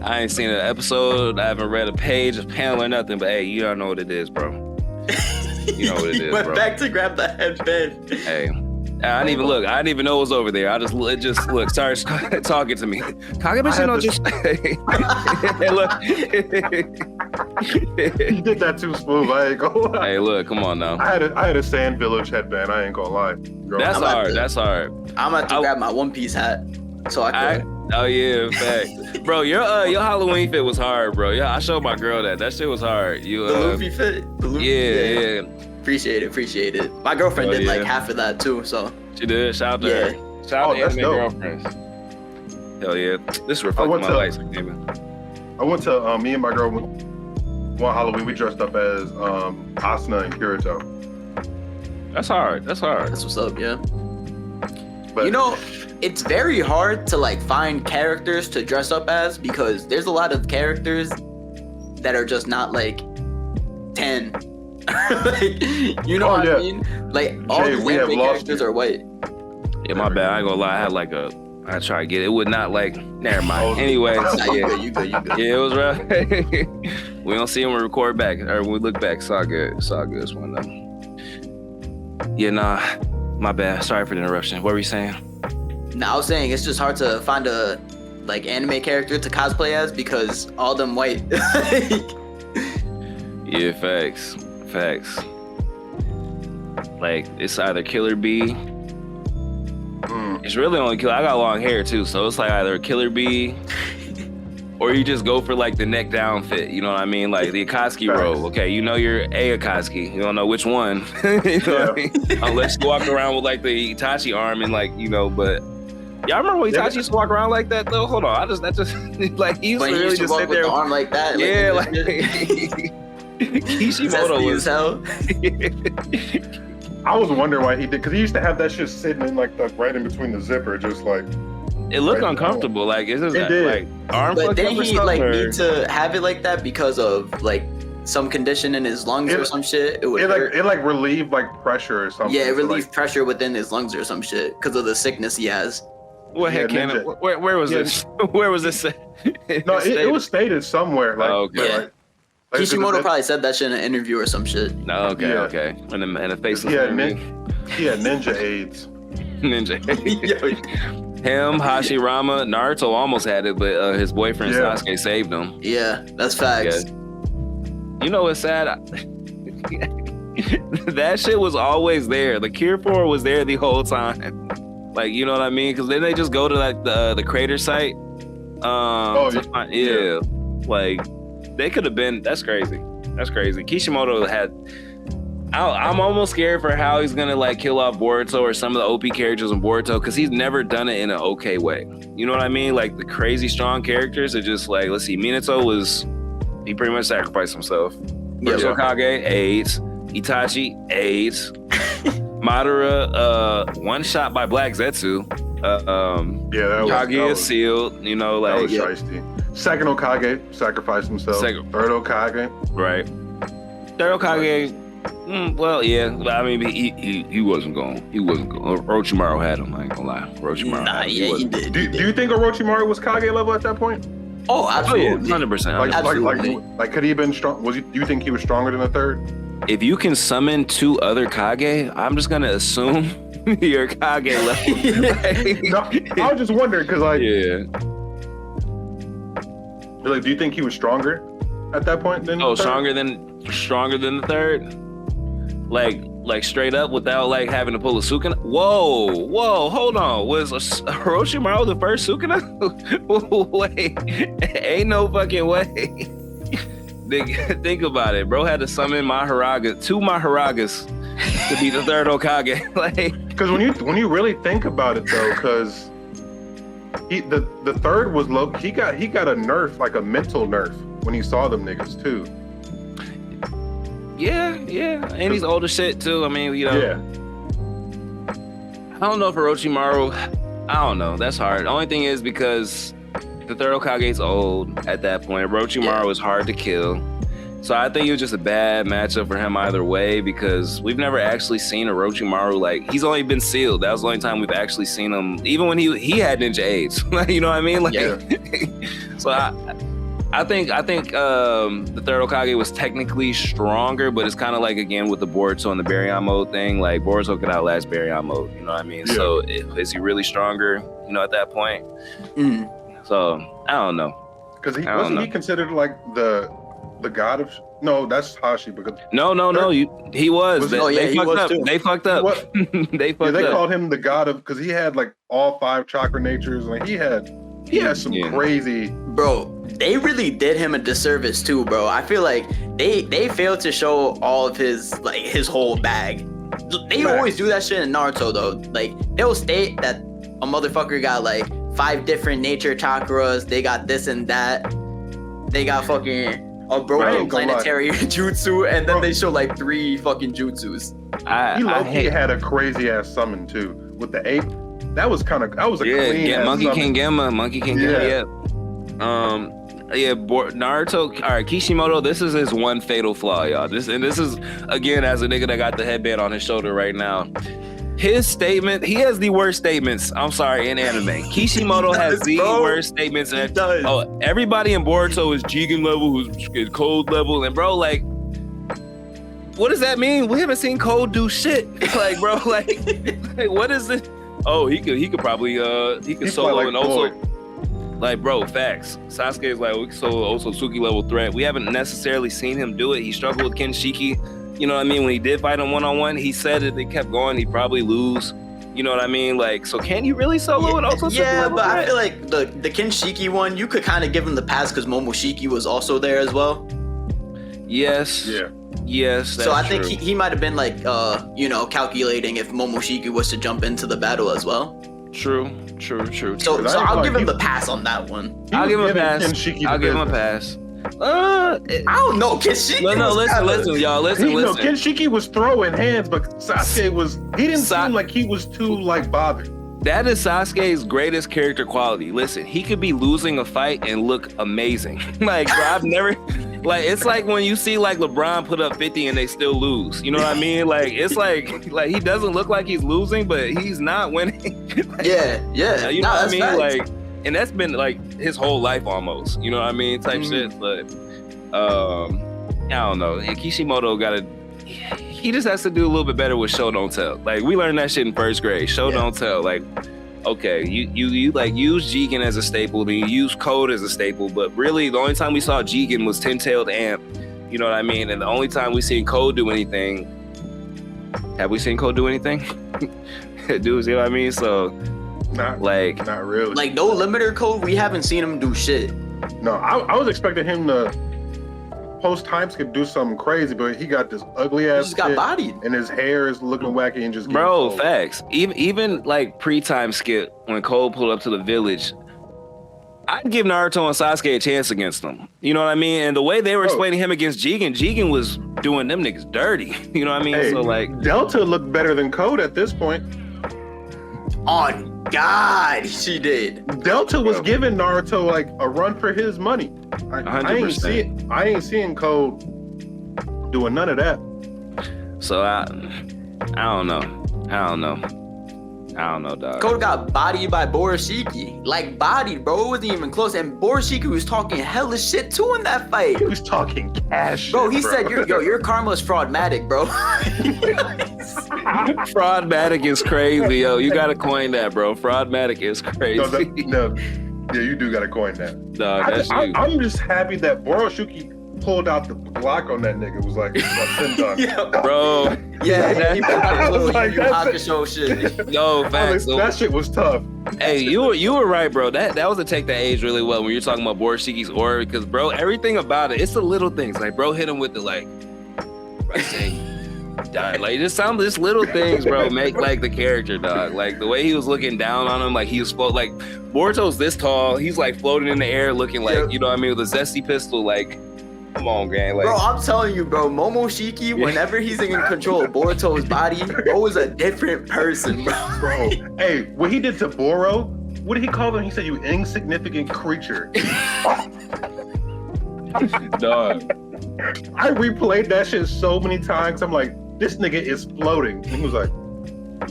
I ain't seen an episode. I haven't read a page of panel or nothing. But hey, you don't know what it is, bro. You know what it is, went bro. back to grab the headband. Hey, I didn't even look. I didn't even know it was over there. It just look. Starts talking to me. Kagebushi no just. Hey, look. You did that too smooth. I ain't gonna lie. Hey, look. Come on now. I had a Sand Village headband. I ain't gonna lie. That's hard. That's hard. I'm about to grab my One Piece hat so I can. Oh yeah, fact. Bro, your Halloween fit was hard, bro. Yeah, I showed my girl that shit was hard. The Luffy fit. Yeah. Appreciate it. My girlfriend did like half of that too, so. She did. Shout out to her. Shout out to anime girlfriends. Hell yeah, this reflects my life. I went to me and my girl one Halloween. We dressed up as Asuna and Kirito. That's hard. That's what's up, yeah. But, you know, it's very hard to like find characters to dress up as because there's a lot of characters that are just not like 10. Like, you know what I mean? Like all Jay, the anime characters are white. Yeah, my bad. I ain't gonna lie. I had like I try to get it. It would not like. Never mind. Anyway, You good. Yeah, it was rough. We don't see him when we record back or when we look back. It's all good. It's one though. Yeah, nah. My bad. Sorry for the interruption. What were you saying? No, I was saying it's just hard to find a like anime character to cosplay as because all them white. Yeah, facts. Like it's either Killer Bee. It's really only Killer. I got long hair too, so it's like either Killer Bee, or you just go for like the neck down fit. You know what I mean? Like the Akatsuki robe. Okay, you know you're a Akatsuki. You don't know which one. You know what I mean? Unless you walk around with like the Itachi arm and like but. Y'all remember when Itachi used to walk around like that though? Hold on, that just like he used to really just sit there with the arm like that. Yeah, like Kishimoto was hell. I was wondering why he did, because he used to have that shit sitting in like right in between the zipper, just like. It looked uncomfortable. Like isn't that like arm? But didn't he like need to have it like that because of like some condition in his lungs or some shit? It relieved like pressure or something. Yeah, it relieved pressure within his lungs or some shit because of the sickness he has. What heck cannon? Where was this? Where was this? No, it was stated somewhere. Like, like Kishimoto probably said that shit in an interview or some shit. No, okay. And the faceless interview. Yeah, ninja AIDS. Him, Hashirama, Naruto almost had it, but his boyfriend Sasuke saved him. Yeah, that's facts. Yeah. You know what's sad? That shit was always there. The cure for it was there the whole time. Like, you know what I mean? Because then they just go to like the crater site. Like they could have been. That's crazy. Kishimoto had. I'm almost scared for how he's gonna like kill off Boruto or some of the OP characters in Boruto because he's never done it in an okay way. You know what I mean? Like the crazy strong characters are just like, let's see, Minato he pretty much sacrificed himself. Kage, AIDS. Itachi, AIDS. Madara, one shot by Black Zetsu. Kaguya sealed. You know, like that was shiesty. Second Hokage sacrificed himself. Third Hokage, right? Third Hokage. Well, yeah. I mean, he wasn't going. Orochimaru had him. I ain't gonna lie. Orochimaru. He did. Do you think Orochimaru was Kage level at that point? Oh, absolutely. 100%. Like, could he have been strong? Do you think he was stronger than the third? If you can summon 2 other Kage, I'm just gonna assume you're Kage level. No, I was just wondering because, like, like, do you think he was stronger at that point than? Stronger than the third. Like straight up without like having to pull a Sukuna. Whoa, hold on. Was Orochimaru the first Sukuna? Wait, ain't no fucking way. Think about it. Bro had to summon 2 Maharagas to be the third Hokage. Like, because when you really think about it though, because the third was low. He got a nerf, like a mental nerf, when he saw them niggas too. Yeah, and he's older shit too. I mean, you know. Yeah. I don't know if Orochimaru. I don't know. That's hard. The only thing is because the third Hokage's old at that point. Orochimaru is hard to kill. So I think it was just a bad matchup for him either way, because we've never actually seen Orochimaru, like, he's only been sealed. That was the only time we've actually seen him, even when he had ninja aids. You know what I mean? Like, yeah. So I think the third Hokage was technically stronger, but it's kind of like, again, with the Boruto and the Baryon mode thing. Like, Boruto could outlast Baryon mode, you know what I mean? Yeah. So is he really stronger, you know, at that point? So I don't know. Because wasn't he considered like the god of? No, that's Hashi. Because no, he was. They fucked up. They fucked up. They called him the god of, because he had like all 5 chakra natures. Like he had some crazy. Bro, they really did him a disservice too, bro. I feel like they failed to show all of his whole bag. They always do that shit in Naruto though. Like, they'll state that a motherfucker got like 5 different nature chakras. They got this and that. They got fucking a broken planetary jutsu, and then they show like 3 fucking jutsus. He had a crazy ass summon too with the ape. That was a clean ass Monkey summon. King Gamma. Naruto. All right, Kishimoto. This is his one fatal flaw, y'all. This is, again, as a nigga that got the headband on his shoulder right now. His statement, he has the worst statements. I'm sorry, in anime. Kishimoto has the worst statements. Everybody in Boruto is Jigen level, who's Cold level, and bro, like, what does that mean? We haven't seen Cold do shit. Like, bro, like what is it? Oh, he could probably solo like and also. Like, bro, facts. Sasuke is like, we can solo Otsutsuki level threat. We haven't necessarily seen him do it. He struggled with Kenshiki. You know what I mean? When he did fight him one-on-one, he said if they kept going, he'd probably lose. You know what I mean? Like, so can you really solo it also? Yeah, but I feel like the Kenshiki one, you could kind of give him the pass because Momoshiki was also there as well. Yes. Yeah. Yes. So I think he might have been like, calculating if Momoshiki was to jump into the battle as well. True. So I'll give him the pass on that one. I'll give him a pass. I don't know. Kenshiki. No, listen, y'all. Listen. Kenshiki was throwing hands, but Sasuke he didn't seem like he was too like bothered. That is Sasuke's greatest character quality. Listen, he could be losing a fight and look amazing. Like, bro, I've never. Like, it's like when you see like LeBron put up 50 and they still lose. You know what I mean? Like, it's like he doesn't look like he's losing, but he's not winning. Like, yeah. You know what I mean? Facts. Like, and that's been like his whole life almost. You know what I mean? Type shit. But I don't know. And Kishimoto he just has to do a little bit better with show don't tell. Like, we learned that shit in 1st grade. Show don't tell. Like, okay, you like use Jigen as a staple, I mean, you use Code as a staple, but really the only time we saw Jigen was 10-tailed Amp. You know what I mean? And the only time we seen Code do anything, have we seen Code do anything? Dudes, you know what I mean? So not really. Like, no limiter Code, we haven't seen him do shit. No, I was expecting him to post time skip do something crazy, but he got this ugly ass. He just got bodied, and his hair is looking wacky and just. Bro, facts. Even like pre-time skip when Cole pulled up to the village, I'd give Naruto and Sasuke a chance against them. You know what I mean? And the way they were explaining him against Jigen was doing them niggas dirty. You know what I mean? Hey, so like, Delta looked better than Code at this point. On God, she did. Delta was giving Naruto like a run for his money. I ain't seeing Code doing none of that. So I don't know, dog. Code got bodied by Borishiki. Like, bodied, bro. It wasn't even close. And Borishiki was talking hella shit too in that fight. He was talking cash. Bro, he said, your karma's fraudmatic, bro. Fraudmatic is crazy, yo. You gotta coin that, bro. Fraudmatic is crazy. Yeah, you do gotta coin that. Dog, that's you. I'm just happy that Borishiki pulled out the block on that nigga. It was like, yeah, bro. Yeah, he pulled out the little Hakusho shit. Yo, facts. That shit was tough. Hey, you were right, bro. That was a take that aged really well when you're talking about Borishiki's aura, because bro, everything about it, it's the little things. Like, bro hit him with the like, right saying, Like just little things, bro, make like the character, dog. Like the way he was looking down on him, like he was like Boruto's this tall, he's like floating in the air, looking like you know what I mean, with a zesty pistol. Like, come on, gang. Like, bro, I'm telling you, bro, Momoshiki, whenever he's in control of Boruto's body, bro is a different person, bro. Hey, what he did to Boro, what did he call him? He said, "You insignificant creature." dog. I replayed that shit so many times. I'm like, this nigga is floating. And he was like,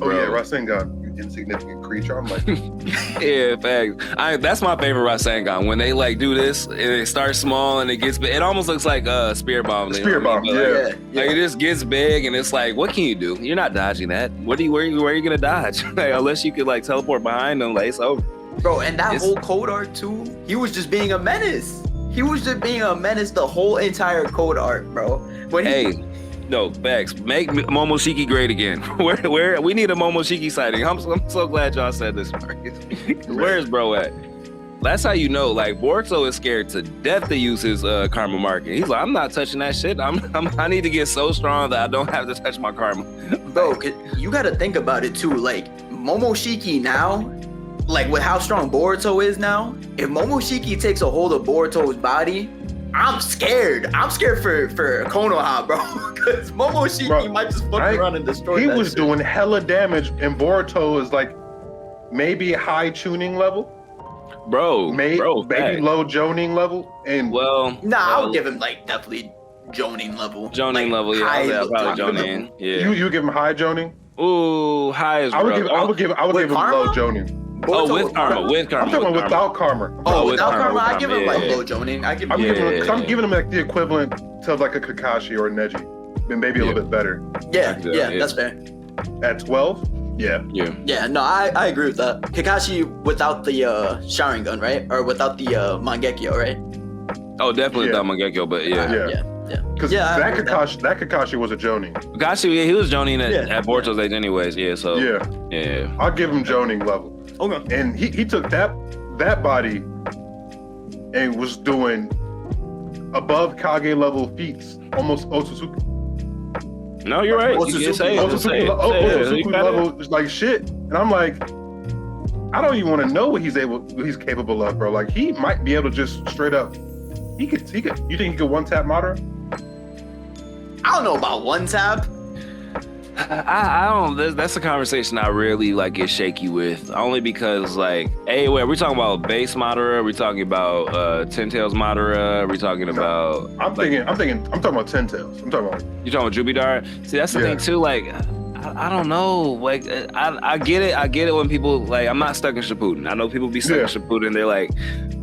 oh yeah, Rasengan, you insignificant creature. I'm like, yeah, facts. That's my favorite Rasengan. When they like do this, and it starts small and it gets big. It almost looks like a spear bomb. Spear bomb, yeah. Like it just gets big and it's like, what can you do? You're not dodging that. Where are you gonna dodge? Like, unless you could like teleport behind them, like it's over. Bro, and that whole code art too, he was just being a menace. He was just being a menace the whole entire code art, bro. No, facts. Make Momoshiki great again. Where we need a Momoshiki sighting. I'm so glad y'all said this, Marcus. Where's bro at? That's how you know, like, Boruto is scared to death to use his karma marker. He's like, I'm not touching that shit. I need to get so strong that I don't have to touch my karma. Bro, you gotta think about it too. Like, Momoshiki now, like with how strong Boruto is now, if Momoshiki takes a hold of Boruto's body, I'm scared. I'm scared for Konoha, bro. Because Momoshiki might just fuck around and destroy He that was shit. doing hella damage, and Boruto is like maybe high tuning level. Maybe low joning level. And I would give him like definitely joning level. Joning level, yeah. Probably joning. Yeah. You give him high joning? Ooh, high is I would give him low joning. With karma. I'm talking about without karma. Without karma, I give him like low joning. I'm giving him like the equivalent to like a Kakashi or a Neji, and maybe a little bit better. Yeah, that's fair. At 12? Yeah. No, I agree with that. Kakashi without the Sharingan, right? Or without the Mangekyo, right? Oh, definitely without Mangekyo, but yeah. Because that Kakashi was a joning. Kakashi, he was joning at Boruto's age anyways, so. Yeah. I'll give him joning level. Okay. And he took that body and was doing above Kage level feats, almost Otsutsuki. No, you're right. Otsutsuki level is like shit. And I'm like, I don't even want to know what he's capable of, bro. Like, he might be able to just straight up. He could. You think he could one tap Madara? I don't know about one tap. I don't. That's a conversation I really like get shaky with. Only because like, hey, wait, are we talking about base Madara? Are we talking about Ten Tails Madara? Are we talking about? I'm talking about Ten Tails. I'm talking about. You talking about Jubidar? See, that's the thing too. Like, I don't know. Like, I get it. I get it when people like. I'm not stuck in Shippuden. I know people be stuck in Shippuden. They're like,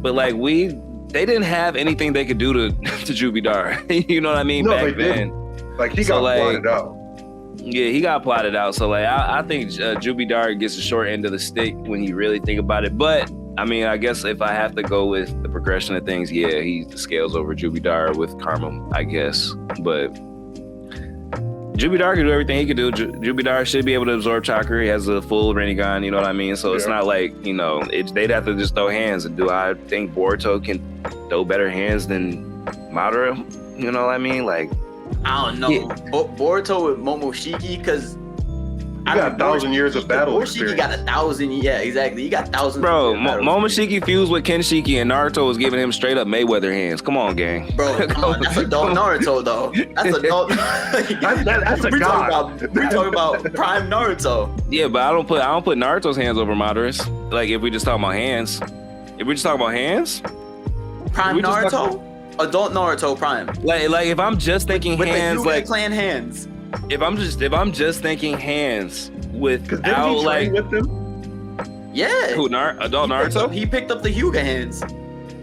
but like they didn't have anything they could do to Jubidar. You know what I mean? No, back then. Like, he got plotted out. Yeah, he got plotted out. So like, I think Jubidar gets the short end of the stick when you really think about it. But I mean, I guess if I have to go with the progression of things, he scales over Jubidar with karma, I guess. But Jubidar can do everything he can do. Jubidar should be able to absorb chakra. He has a full Rinnegan, you know what I mean? So it's not like, they'd have to just throw hands. And do I think Boruto can throw better hands than Madara? You know what I mean? Like, I don't know. Boruto with Momoshiki, because you got 1,000 years of battle Momoshiki got 1,000. Yeah, exactly. You got thousands. Bro, Momoshiki fused with Kenshiki, and Naruto was giving him straight up Mayweather hands. Come on, gang. Bro, come on. That's adult Naruto, though. That's adult. That's a god. We're talking about prime Naruto. Yeah, but I don't put Naruto's hands over Madara's. Like, if we just talking about hands. Prime Naruto? Adult Naruto Prime. Like if I'm just thinking with hands, the like clan hands. If I'm just thinking hands without like with them. Yeah. Who adult Naruto? He picked up the Hyuga hands.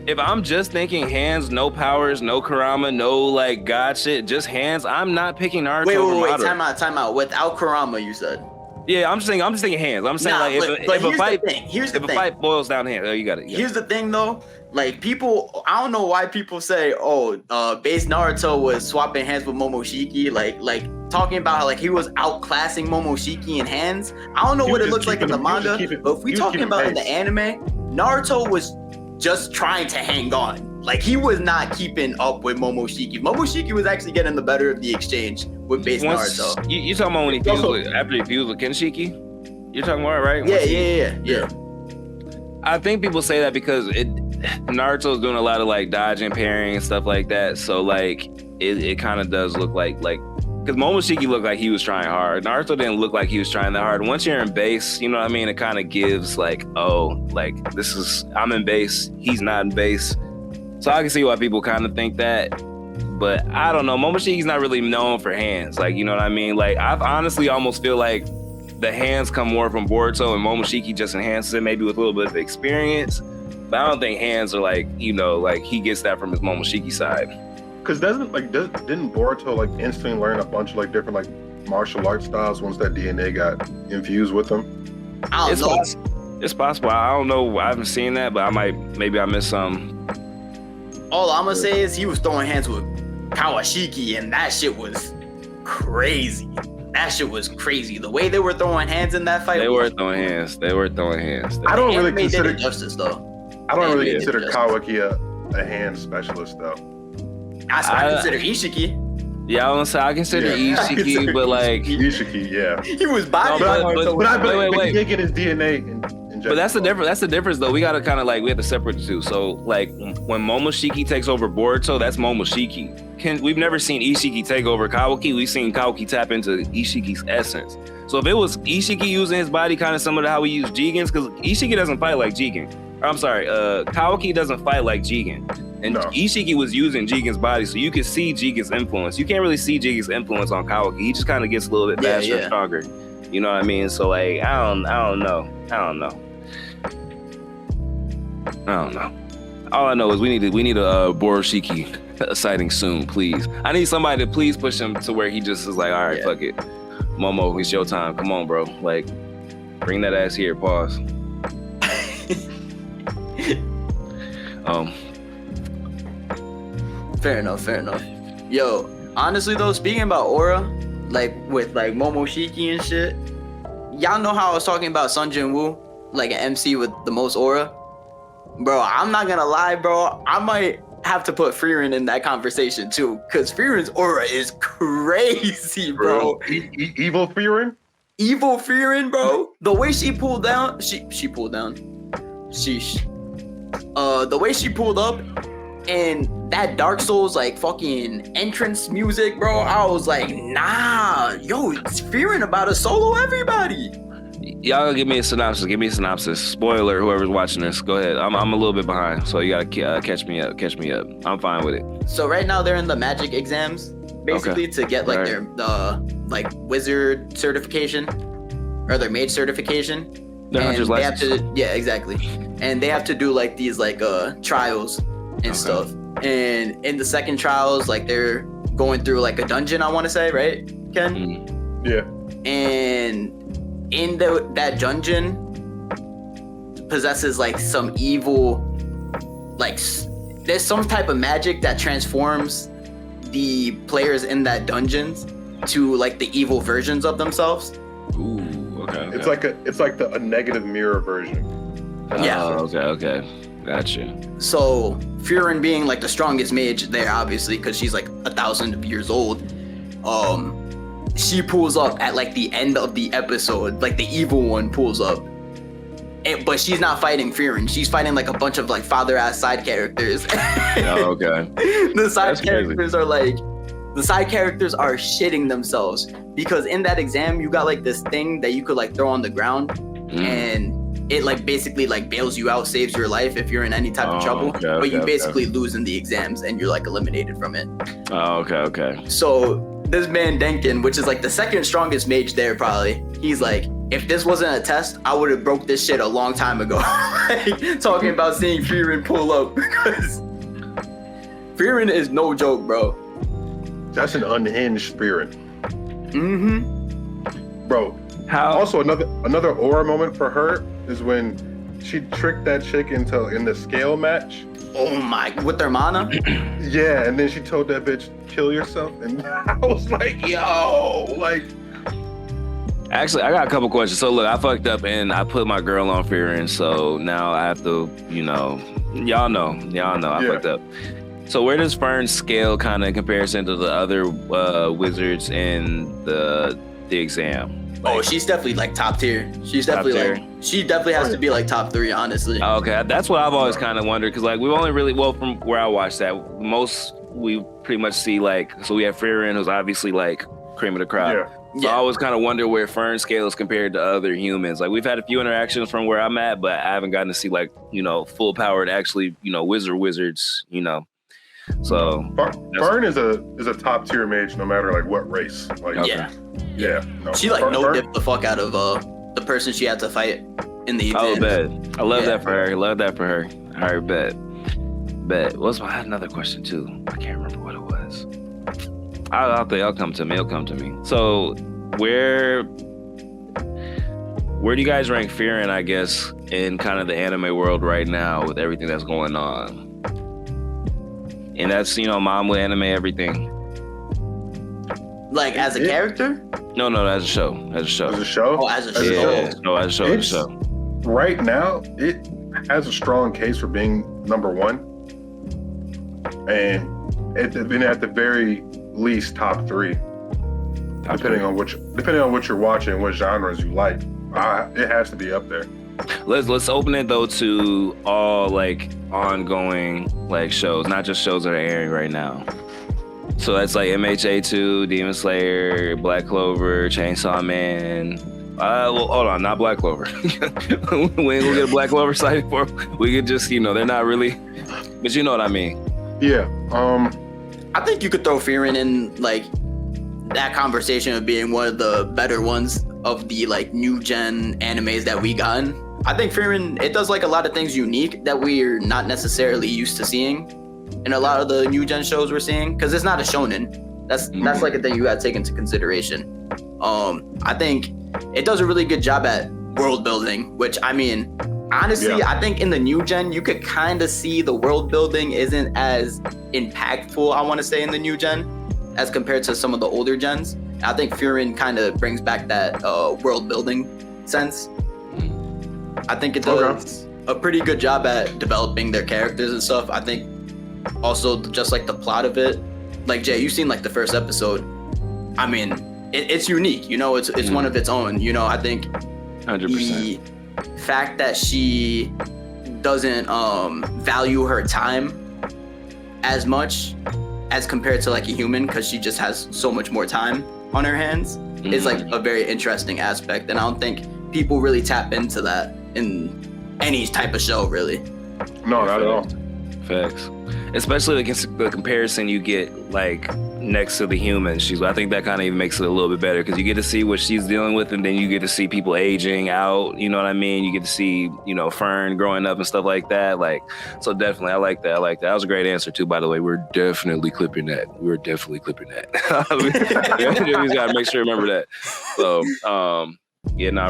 If I'm just thinking hands, no powers, no Kurama, no like god shit, just hands, I'm not picking Naruto. Wait, time out. Without Kurama, you said. Yeah, I'm just thinking hands. I'm saying if a fight boils down to hands, you got it. Here's the thing though. Like, people, I don't know why people say, base Naruto was swapping hands with Momoshiki, like talking about how like he was outclassing Momoshiki in hands. I don't know what it looks like in the manga, but if we talking about in the anime, Naruto was just trying to hang on. Like, he was not keeping up with Momoshiki. Momoshiki was actually getting the better of the exchange with base Naruto. You talking about when he fused after he fused with Kenshiki? You're talking about, right? Yeah. I think people say that because Naruto's doing a lot of like dodging, parrying, and stuff like that. So like it kind of does look like because Momoshiki looked like he was trying hard. Naruto didn't look like he was trying that hard. Once you're in base, you know what I mean? It kind of gives like, oh, like I'm in base, he's not in base. So I can see why people kind of think that. But I don't know. Momoshiki's not really known for hands. Like, you know what I mean? Like, I honestly almost feel like the hands come more from Boruto and Momoshiki just enhances it maybe with a little bit of experience. But I don't think hands are like, you know, like he gets that from his Momoshiki side. Because didn't Boruto like instantly learn a bunch of like different like martial arts styles once that DNA got infused with him? It's possible. I don't know. I haven't seen that, but maybe I missed some. All I'm gonna say is he was throwing hands with Kawashiki, and that shit was crazy. The way they were throwing hands in that fight. They were throwing hands. I don't really consider justice though. I don't really consider Kawaki a hand specialist though. I consider Ishiki. Yeah, I consider Ishiki, but like Ishiki, yeah. He was body. But he did get his DNA injected. But that's the difference. That's the difference, though. We gotta kind of like we have to separate the two. So like when Momoshiki takes over Boruto, that's Momoshiki. We've never seen Ishiki take over Kawaki. We've seen Kawaki tap into Ishiki's essence. So if it was Ishiki using his body kind of similar to how we use Jigen's, because Ishiki doesn't fight like Jigen. I'm sorry, Kawaki doesn't fight like Jigen. And no. Ishiki was using Jigen's body, so you could see Jigen's influence. You can't really see Jigen's influence on Kawaki. He just kind of gets a little bit faster and stronger. You know what I mean? So like, I don't know. All I know is we need a Borushiki sighting soon, please. I need somebody to please push him to where he just is like, all right, fuck it. Momo, it's your time. Come on, bro. Like, bring that ass here. Pause. Fair enough. Yo, honestly though, speaking about aura, like with like Momoshiki and shit, y'all know how I was talking about Sun Jin-woo, like an MC with the most aura? Bro, I'm not gonna lie, bro. I might have to put Frieren in that conversation too, because Frieren's aura is crazy, bro. Evil Frieren? Evil Frieren, bro. The way she pulled down, she pulled down. Sheesh. The way she pulled up and that Dark Souls like fucking entrance music, bro, I was like, nah, yo, it's Frieren about to solo everybody. Y'all give me a synopsis. Spoiler, whoever's watching this, go ahead. I'm a little bit behind, so you gotta catch me up. I'm fine with it. So right now they're in the magic exams, basically, to get like their like wizard certification or their mage certification. They have to, yeah, exactly. And they have to do like these like trials and stuff. And in the second trials, like they're going through like a dungeon, I want to say, right, Ken? Yeah. And in that dungeon possesses like some evil, like there's some type of magic that transforms the players in that dungeons to like the evil versions of themselves. Ooh, okay. It's like a negative mirror version. Yeah. Okay. Gotcha. So Frieren being like the strongest mage there, obviously, because she's like 1,000 years old. She pulls up at like the end of the episode, like the evil one pulls up. But she's not fighting Frieren. She's fighting like a bunch of like father-ass side characters. Oh, okay. The side characters are shitting themselves because in that exam you got like this thing that you could like throw on the ground and it like basically like bails you out, saves your life if you're in any type of trouble. But you basically lose in the exams and you're like eliminated from it. Oh, okay. So this man Denkin, which is like the second strongest mage there probably, he's like, if this wasn't a test, I would have broke this shit a long time ago. Like, talking about seeing Frieren pull up because Frieren is no joke, bro. That's an unhinged Frieren. Bro. How? Also, another aura moment for her is when she tricked that chick in the scale match. Oh my, with their mana? Yeah, and then she told that bitch, kill yourself. And I was like, yo, like, Actually, I got a couple questions. So look, I fucked up and I put my girl on Fearing, so now I have to, y'all know, I fucked up. So where does Fern scale kind of in comparison to the other wizards in the exam? Oh, she's definitely like top tier. She definitely has to be like top 3, honestly. Okay, that's what I've always kind of wondered, because like we've only really, from where I watched that, most we pretty much see like, so we have Fearing, who's obviously like cream of the crop. Yeah. So I always kind of wonder where Fern scales compared to other humans. Like we've had a few interactions from where I'm at, but I haven't gotten to see like, full powered actually, wizards, So Fern is a top tier mage no matter like what race. Like yeah. No. She like dipped the fuck out of the person she had to fight in the event. Oh, bet. I love that for her. All right, bet. What's another question too? I can't remember what it was. I'll come to me. It'll come to me. So where do you guys rank Fearing, I guess, in kind of the anime world right now with everything that's going on? And that's, manhwa, anime, everything. Like as a character? No, as a show. As a show? Oh, as a show. Yeah, no, as a show. Right now, it has a strong case for being number 1. And it's been at the very least top 3. Depending on what you're watching, what genres you like. It has to be up there. Let's open it though to all like ongoing like shows, not just shows that are airing right now. So that's like MHA2, Demon Slayer, Black Clover, Chainsaw Man. Well, hold on, not Black Clover. We ain't gonna get a Black Clover site for. We could just, they're not really, but you know what I mean. Yeah. I think you could throw Fearing in like that conversation of being one of the better ones of the like new gen animes that we gotten. I think Fearing, it does like a lot of things unique that we're not necessarily used to seeing in a lot of the new gen shows we're seeing, because it's not a shonen. That's like a thing you gotta take into consideration. I think it does a really good job at world building, which I mean, honestly, I think in the new gen you could kind of see the world building isn't as impactful, I want to say, in the new gen as compared to some of the older gens. I think Fearing kind of brings back that world building sense. I think it does a pretty good job at developing their characters and stuff. I think also just like the plot of it, like Jay, you've seen like the first episode. I mean, it's unique, it's one of its own. I think 100%. The fact that she doesn't value her time as much as compared to like a human, because she just has so much more time on her hands, is like a very interesting aspect, and I don't think people really tap into that in any type of show, really. No, not at all. Facts. Especially the comparison you get like next to the humans. I think that kind of even makes it a little bit better, because you get to see what she's dealing with, and then you get to see people aging out. You know what I mean? You get to see, Fern growing up and stuff like that. Like, so definitely, I like that. That was a great answer too, by the way. We're definitely clipping that. We just gotta make sure to remember that. So,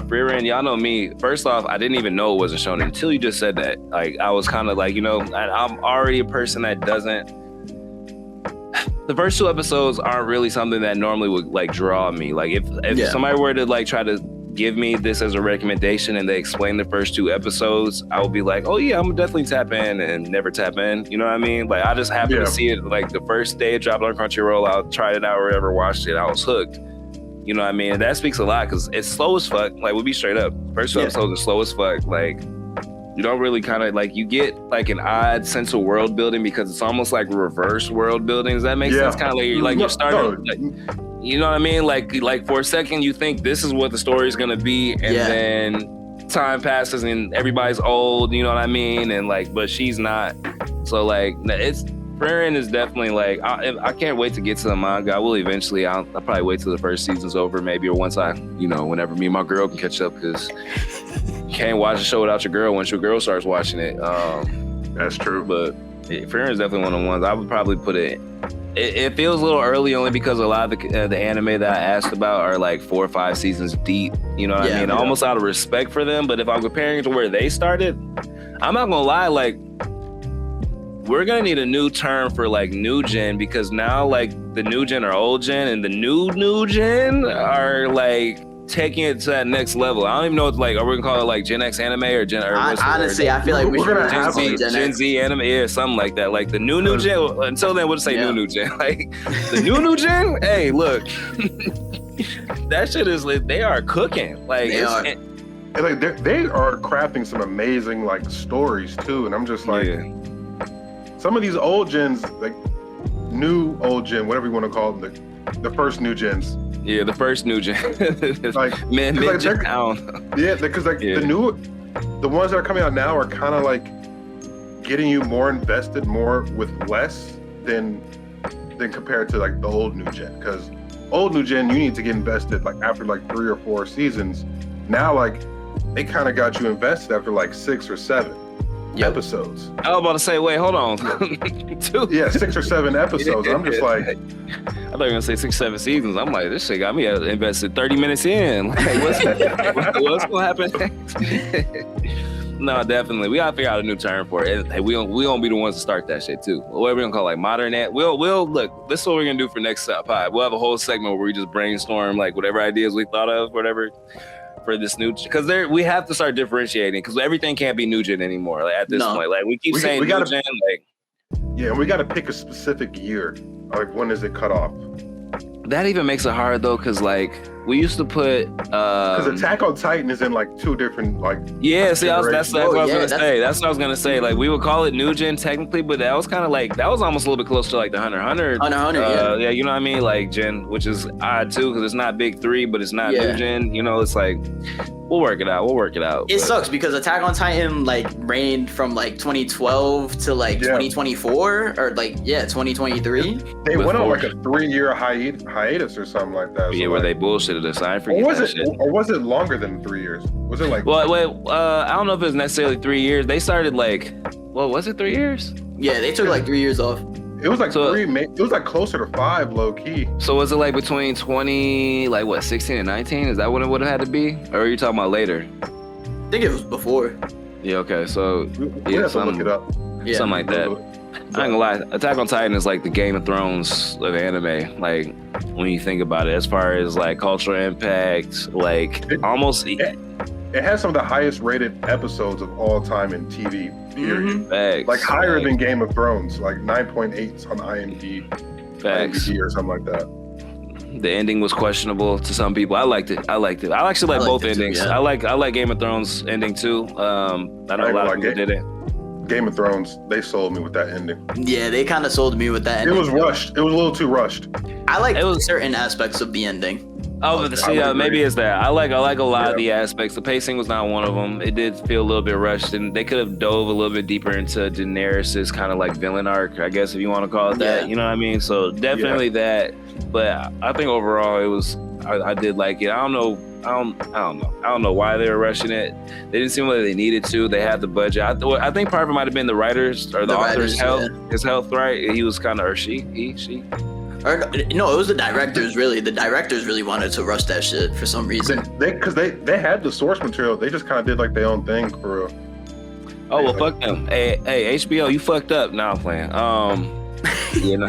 Fearing, y'all know me. First off, I didn't even know it wasn't shown until you just said that. Like, I was kind of like, I'm already a person that doesn't. The first 2 episodes aren't really something that normally would like draw me. Like, if somebody were to like try to give me this as a recommendation and they explain the first 2 episodes, I would be like, oh yeah, I'm definitely tap in, and never tap in. You know what I mean? Like, I just happened to see it like the first day it dropped on Crunchyroll. I tried it out or ever watched it. I was hooked. You know what I mean? And that speaks a lot, because it's slow as fuck. Like, we'll be straight up. First 2 episodes are slow as fuck. Like, you don't really kind of like, you get like an odd sense of world building, because it's almost like reverse world building. Does that make sense? Kind of like you're starting, like, you know what I mean? Like for a second you think this is what the story is gonna be, and then time passes and everybody's old. You know what I mean? And like, but she's not. So like, Fearing is definitely like, I can't wait to get to the manga. I will eventually. I'll probably wait till the first season's over, maybe, or once whenever me and my girl can catch up, because you can't watch a show without your girl once your girl starts watching it. That's true. But Fearing is definitely one of the ones I would probably put it. It feels a little early, only because a lot of the anime that I asked about are like 4 or 5 seasons deep. You know what I mean? Almost out of respect for them. But if I'm comparing it to where they started, I'm not gonna lie, like, we're gonna need a new term for like new gen, because now like the new gen are old gen, and the new gen are like taking it to that next level. I don't even know if like, are we gonna call it like Gen X anime or Gen? Or honestly, I feel like we should Gen Z anime, yeah, something like that. Like the new gen. Until then, we'll just say new gen. Like the new gen. Hey, look, that shit is lit. They are cooking. Like they are crafting some amazing like stories too, and I'm just like, some of these old gens, like new old gen, whatever you want to call them, the first new gens. Yeah, the first new gen. Like mid gen. Yeah, because the ones that are coming out now are kind of like getting you more invested, more with less than compared to like the old new gen. Because old new gen, you need to get invested like after like 3 or 4 seasons. Now like they kind of got you invested after like 6 or 7 episodes. I was about to say, wait, hold on. 6 or 7 episodes. I'm just like, I thought you were gonna say 6, 7 seasons. I'm like, this shit got me invested 30 minutes in. Like, what's gonna happen next? No, definitely. We gotta figure out a new term for it. Hey, we gonna be the ones to start that shit too. What are we gonna call it, like modern ed? We'll look. This is what we're gonna do for next pod. We'll have a whole segment where we just brainstorm like whatever ideas we thought of, whatever. For this new, because we have to start differentiating, because everything can't be new gen anymore. Like at this point, like we keep saying new gen, like and we got to pick a specific year. Like when does it cut off? That even makes it hard though, because like we used to put because Attack on Titan is in like 2 different like that's what I was gonna say. That's what I was gonna say. Like we would call it new gen technically, but that was kind of like that was almost a little bit closer to like the Hunter yeah, you know what I mean, like gen, which is odd too, because it's not big 3, but it's not new gen. You know, it's like we'll work it out. It sucks because Attack on Titan like reigned from like 2012 to like 2024 or like 2023. They went on like a 3-year hiatus or something like that. Yeah, where they bullshitted us. I forget that shit. Or was it longer than 3 years? Was it like? Well, wait. I don't know if it was necessarily 3 years. They started like, was it 3 years? Yeah, they took like 3 years off. It was like 3. It was like closer to 5, low key. So was it like between 16 and 19? Is that what it would have had to be, or are you talking about later? I think it was before. Yeah. Okay. So we have to look it up. Yeah, something like that. I ain't gonna lie. Attack on Titan is like the Game of Thrones of anime. Like when you think about it, as far as like cultural impact, like almost. It has some of the highest rated episodes of all time in TV. Period. Facts, like higher than Game of Thrones, like 9.8 on IMDb or something like that. The ending was questionable to some people. I liked it. I actually like both endings. Yeah. I like Game of Thrones ending too. I know a lot of people did it. Game of Thrones, they sold me with that ending. Yeah, they kind of sold me with that ending. It was rushed. It was a little too rushed. I like certain aspects of the ending. Oh, maybe it's that. I like a lot of the aspects. The pacing was not one of them. It did feel a little bit rushed, and they could have dove a little bit deeper into Daenerys' kind of like villain arc, I guess, if you want to call it that. You know what I mean? So definitely that. But I think overall it was. I did like it. I don't know. I don't know why they were rushing it. They didn't seem like they needed to. They had the budget. I think part of it might have been the writers or the author's health. His health, right? He was kind of, or she. Or, no, it was the directors, really. The directors really wanted to rush that shit for some reason. Because they had the source material. They just kind of did like their own thing for real. Oh, well, fuck them. Hey, HBO, you fucked up. Nah, I'm playing. You know,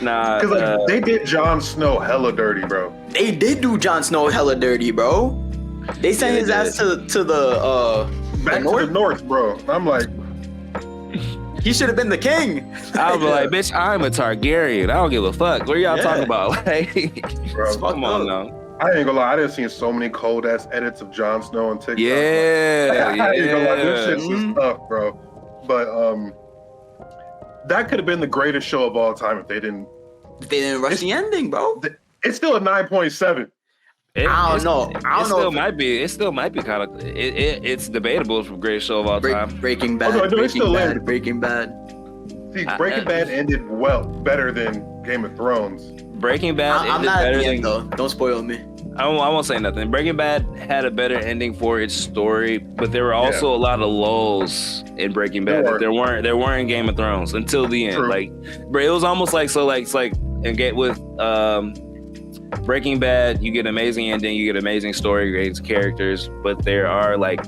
nah. Because they did Jon Snow hella dirty, bro. They did do Jon Snow hella dirty, bro. They sent his ass to the back to the north, bro. I'm like, he should have been the king. I was like, bitch, I'm a Targaryen. I don't give a fuck. What are y'all talking about? Like, bro, come on now. I ain't gonna lie, I didn't see so many cold ass edits of Jon Snow on TikTok. Yeah, I ain't gonna lie, this shit's just tough, bro. But that could have been the greatest show of all time if they didn't rush the ending, bro. It's still a 9.7. I don't know. It still might be kind of. It's debatable for greatest show of all time. Breaking Bad. Oh, no, Breaking Bad. See, Breaking Bad ended better than Game of Thrones. Breaking Bad ended better than. Though. Don't spoil me. I won't say nothing. Breaking Bad had a better ending for its story, but there were also a lot of lulls in Breaking Bad that there weren't in Game of Thrones until the end. True. Like, it was almost like and get with Breaking Bad, you get amazing ending, you get amazing story, great characters, but there are like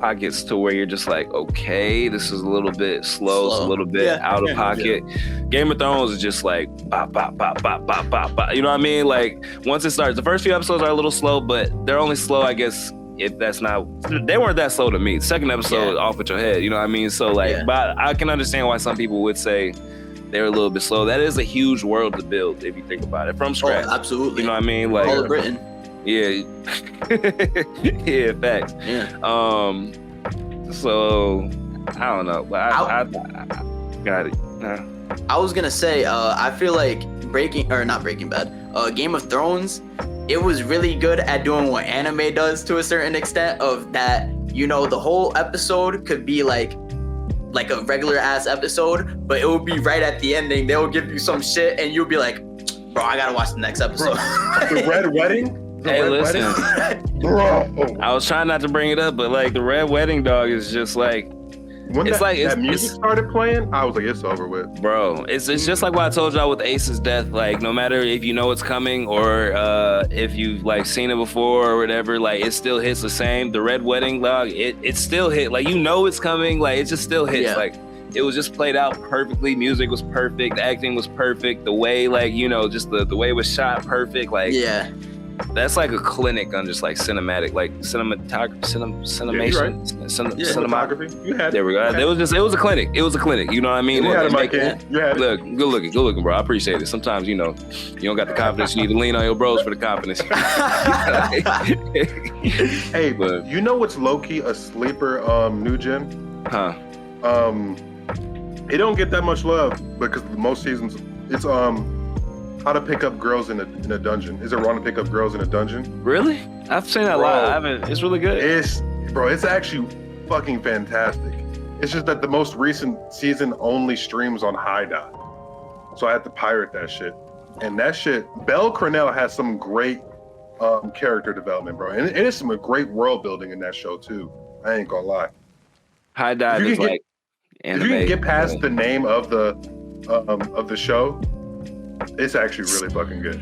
pockets to where you're just like, okay, this is a little bit slow. It's a little bit out of pocket. Game of Thrones is just like bop, bop, bop, bop, bop, bop, bop. You know what I mean? Like once it starts, the first few episodes are a little slow, but they're only slow, I guess, if that's not, they weren't that slow to me. The second episode off with your head, you know what I mean? So like, but I can understand why some people would say they're a little bit slow. That is a huge world to build if you think about it from scratch. Oh, absolutely. You know what I mean? Like all of Britain. Yeah. Yeah, facts. Yeah. So I don't know, but I got it. I was gonna say, I feel like not Breaking Bad, Game of Thrones, it was really good at doing what anime does to a certain extent, of that, you know, the whole episode could be like a regular ass episode, but it will be right at the ending. They'll give you some shit and you'll be like, bro, I gotta watch the next episode. The Red Wedding? Hey, listen, bro. I was trying not to bring it up, but like the Red Wedding, dog, is just like, when that music started playing, I was like, it's over with. Bro, it's just like what I told y'all with Ace's death. Like, no matter if you know it's coming or if you've like seen it before or whatever, like it still hits the same. The Red Wedding, dog, it still hit. Like, you know it's coming. Like, it just still hits. Yeah. Like, it was just played out perfectly. Music was perfect. The acting was perfect. The way, like, you know, just the way it was shot, perfect. Like, yeah. That's like a clinic on just like cinematic, like cinematography, cinemation, cinematography. You had there we go. It was a clinic. It was a clinic. You know what I mean? You had it. Look, good looking, bro. I appreciate it. Sometimes, you know, you don't got the confidence. You need to lean on your bros for the confidence. Hey, but you know what's low key a sleeper? New Gen. Huh? It don't get that much love because most seasons it's How to Pick Up Girls in a Dungeon. Is it wrong to pick up girls in a dungeon? Really? I've seen that a lot. I haven't. It's really good. It's actually fucking fantastic. It's just that the most recent season only streams on High Dot. So I had to pirate that shit. And that shit, Belle Cornell has some great character development, bro. And it is some great world building in that show too. I ain't gonna lie. High Dot is like anime. If you can get past the name of the show, it's actually really fucking good.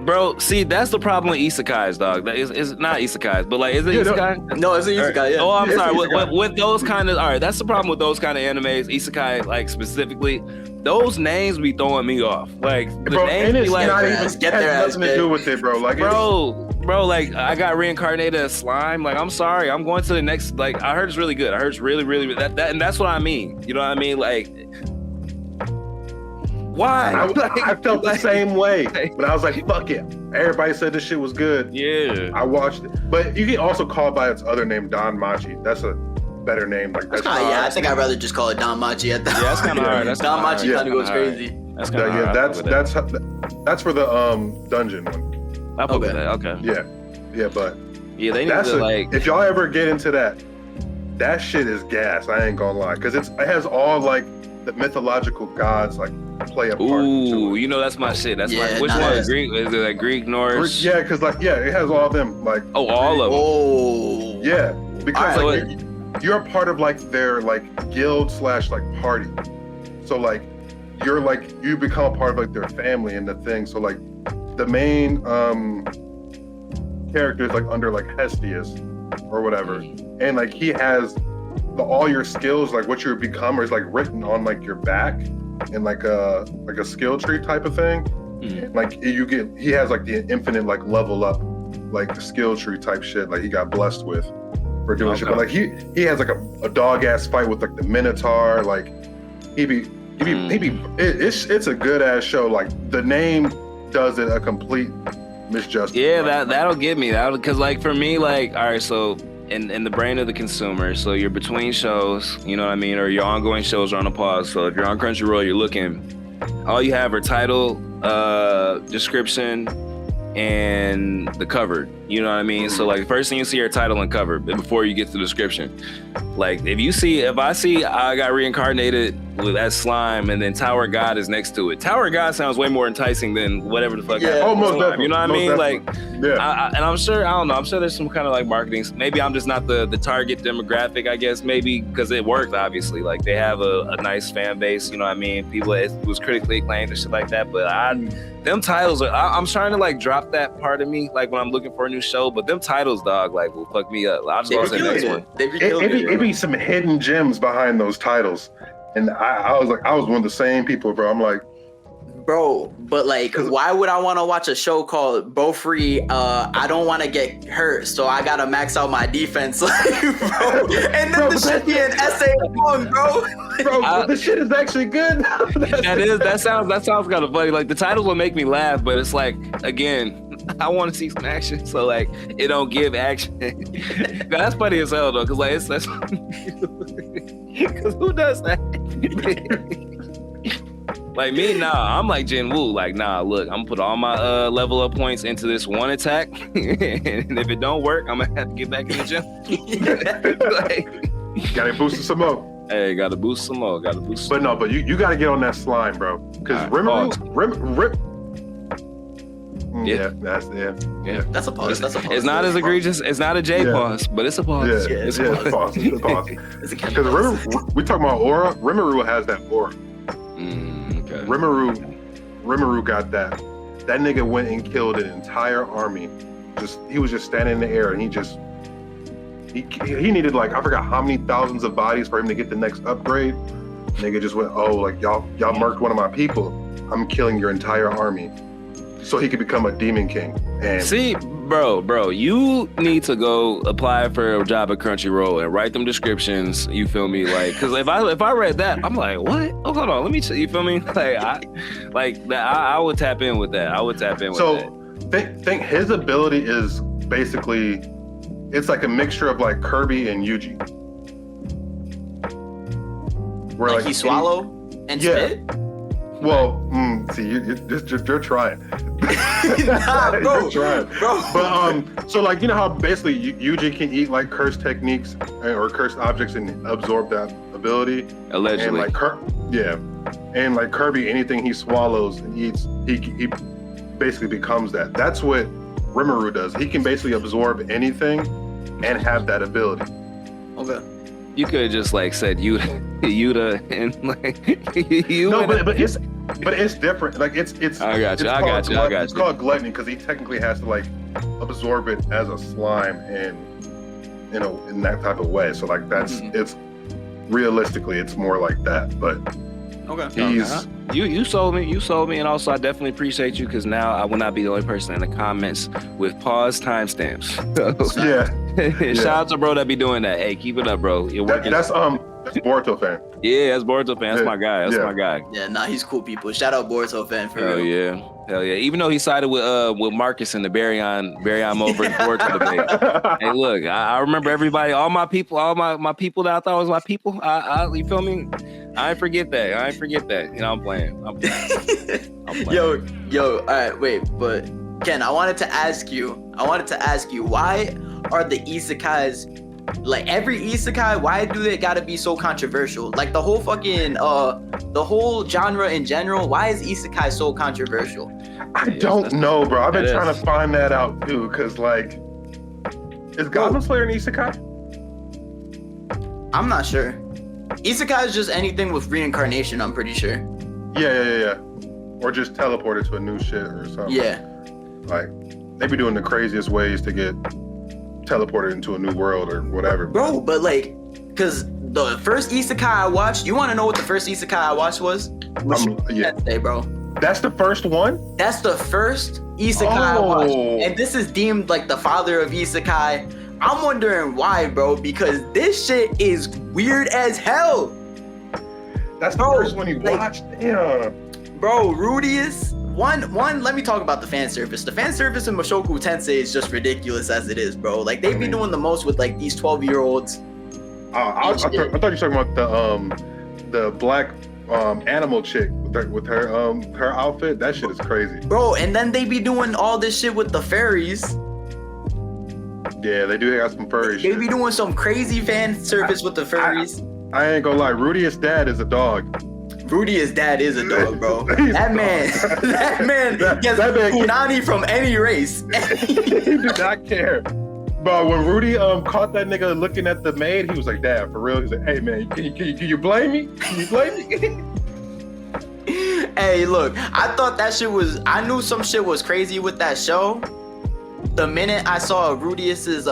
Bro, see, that's the problem with isekais, dog. It's not isekais, but like, is it isekai? No, it's an isekai, yeah. Oh, I'm sorry. With those kind of, all right, that's the problem with those kind of animes, isekai, like, specifically, those names be throwing me off. Like, the names be like, not even get there nothing to do with it, bro. Like, bro, like, I got reincarnated as slime. Like, I'm sorry, I'm going to the next, like, I heard it's really good. I heard it's really, really, and that's what I mean. You know what I mean? Like, why? I felt the same way, but I was like, fuck it. Everybody said this shit was good. Yeah. I watched it. But you can also call it by its other name, Don Machi. That's a better name. Like, that's I think I'd rather just call it Don Machi at that. Yeah, that's kind of hard. Don Machi kind of goes crazy. That's kind of hard. That's for the dungeon one. I'll put that. Okay. Yeah, but they need to like. If y'all ever get into that shit is gas. I ain't gonna lie, because it has all like the mythological gods like play a part. Ooh, you know that's my shit. That's my which one? Greek? Is it like Greek, Norse? Yeah, because it has all of them. Like all of them. Oh. Yeah, because you're a part of like their like guild / like party. So like you become a part of like their family and the thing. So like the main character is like under like Hestius or whatever, and like he has all your skills, like what you become, is like written on like your back in like a skill tree type of thing. Like he has like the infinite like level up like skill tree type shit like he got blessed with for doing shit. But like he has like a dog ass fight with like the Minotaur. Like it's a good ass show. Like the name does it a complete misjustice. Yeah, that'll get me. Because like for me, like, all right, so in the brain of the consumer, so you're between shows, you know what I mean, or your ongoing shows are on a pause. So if you're on Crunchyroll, you're looking, all you have are title, description, and the cover. You know what I mean? So like the first thing you see are title and cover before you get to the description. Like if I see I got reincarnated with that slime and then Tower God is next to it. Tower God sounds way more enticing than whatever the fuck. Yeah, almost definitely. You know what I mean? Like, yeah. And I'm sure, I don't know, I'm sure there's some kind of like marketing. Maybe I'm just not the target demographic, I guess, maybe because it worked, obviously. Like they have a nice fan base, you know what I mean? People, it was critically acclaimed and shit like that. But them titles I'm trying to like drop that part of me. Like when I'm looking for a new show, but them titles, dog, like will fuck me up. I'll just watch the next one. It be some hidden gems behind those titles, and I was one of the same people, bro. I'm like, bro, but like, why would I want to watch a show called Bo Free? I don't want to get hurt, so I gotta max out my defense, like, bro. And then the shit be an essay long, bro. Bro, this shit is actually good. That sounds kind of funny. Like the titles will make me laugh, but it's like, again, I want to see some action, so like it don't give action. That's funny as hell though, because like that's because who does that? Like me, nah, I'm like Jin Woo. Like, nah, look, I'm gonna put all my level up points into this one attack, and if it don't work, I'm gonna have to get back in the gym. Like, gotta boost it some more. Hey, gotta boost some more. But you gotta get on that slime, bro. Because Yeah, that's a pause. It's not as egregious. It's not a J pause, but it's a pause. It's a pause. Because we talking about aura. Rimuru has that aura. Okay. Rimuru got that. That nigga went and killed an entire army. He was just standing in the air, and he needed like, I forgot how many thousands of bodies for him to get the next upgrade. Nigga just went, oh, like y'all murked one of my people. I'm killing your entire army, so he could become a demon king. And see, bro, you need to go apply for a job at Crunchyroll and write them descriptions. You feel me? Like, because if I read that, I'm like, what? Oh, hold on, let me. You feel me? Like, I would tap in with that. So think his ability is basically, it's like a mixture of like Kirby and Yuji. Where like he swallow and spit? Well, see, you're trying. Nah, bro, you're trying. Bro. But so like, you know how basically Yuji can eat like cursed techniques or cursed objects and absorb that ability. Allegedly. And like Kirby, anything he swallows and eats, he basically becomes that. That's what Rimuru does. He can basically absorb anything and have that ability. Okay. You could have just like said Yuta and like you. No, but it's different. Like it's. I got you. It's called gluttony because he technically has to like absorb it as a slime and in that type of way. So like that's it's realistically it's more like that. But okay, you sold me, and also I definitely appreciate you because now I will not be the only person in the comments with pause timestamps. Shout out to bro that be doing that. Hey, keep it up, bro. You're working. That's Boruto fan. Yeah, that's Boruto fan. That's my guy. My guy. Yeah, nah, he's cool people. Shout out Boruto fan for real. Hell yeah. Even though he sided with Marcus in the Baryon over Boruto debate. Hey, look, I remember everybody, all my people that I thought was my people. You feel me? I ain't forget that. You know, I'm playing. Yo, all right, wait, but Ken, I wanted to ask you, why are the isekais, like every isekai, why do they gotta be so controversial? Like the whole fucking, the whole genre in general, why is isekai so controversial? I don't know, bro. I've been trying to find that out too, because like, is Goblin Slayer an isekai? I'm not sure. Isekai is just anything with reincarnation, I'm pretty sure. Yeah. Or just teleported to a new shit or something. Yeah. Like, they be doing the craziest ways to get teleported into a new world or whatever. Bro, but like, because the first isekai I watched, you want to know what the first isekai I watched was? Day, bro. That's the first one? That's the first isekai I watched. And this is deemed like the father of isekai. I'm wondering why, bro, because this shit is weird as hell. That's the first one you watched? Yeah. Bro, Rudius. One, let me talk about the fan service. The fan service in Mushoku Tensei is just ridiculous as it is, bro. Like, they be doing the most with, like, these 12-year-olds. I thought you were talking about the black animal chick with her outfit. That shit is crazy. Bro, and then they be doing all this shit with the fairies. Yeah, they do have some furry shit. They be doing some crazy fan service with the furries. I ain't gonna lie, Rudius' dad is a dog. Rudius' dad is a dog, bro. that man gets punani from any race. He do not care. Bro, when Rudy caught that nigga looking at the maid, he was like, "Dad, for real?" He's like, "Hey man, can you blame me? Can you blame me?" Hey, look, I thought that shit was. I knew some shit was crazy with that show, the minute I saw Rudius's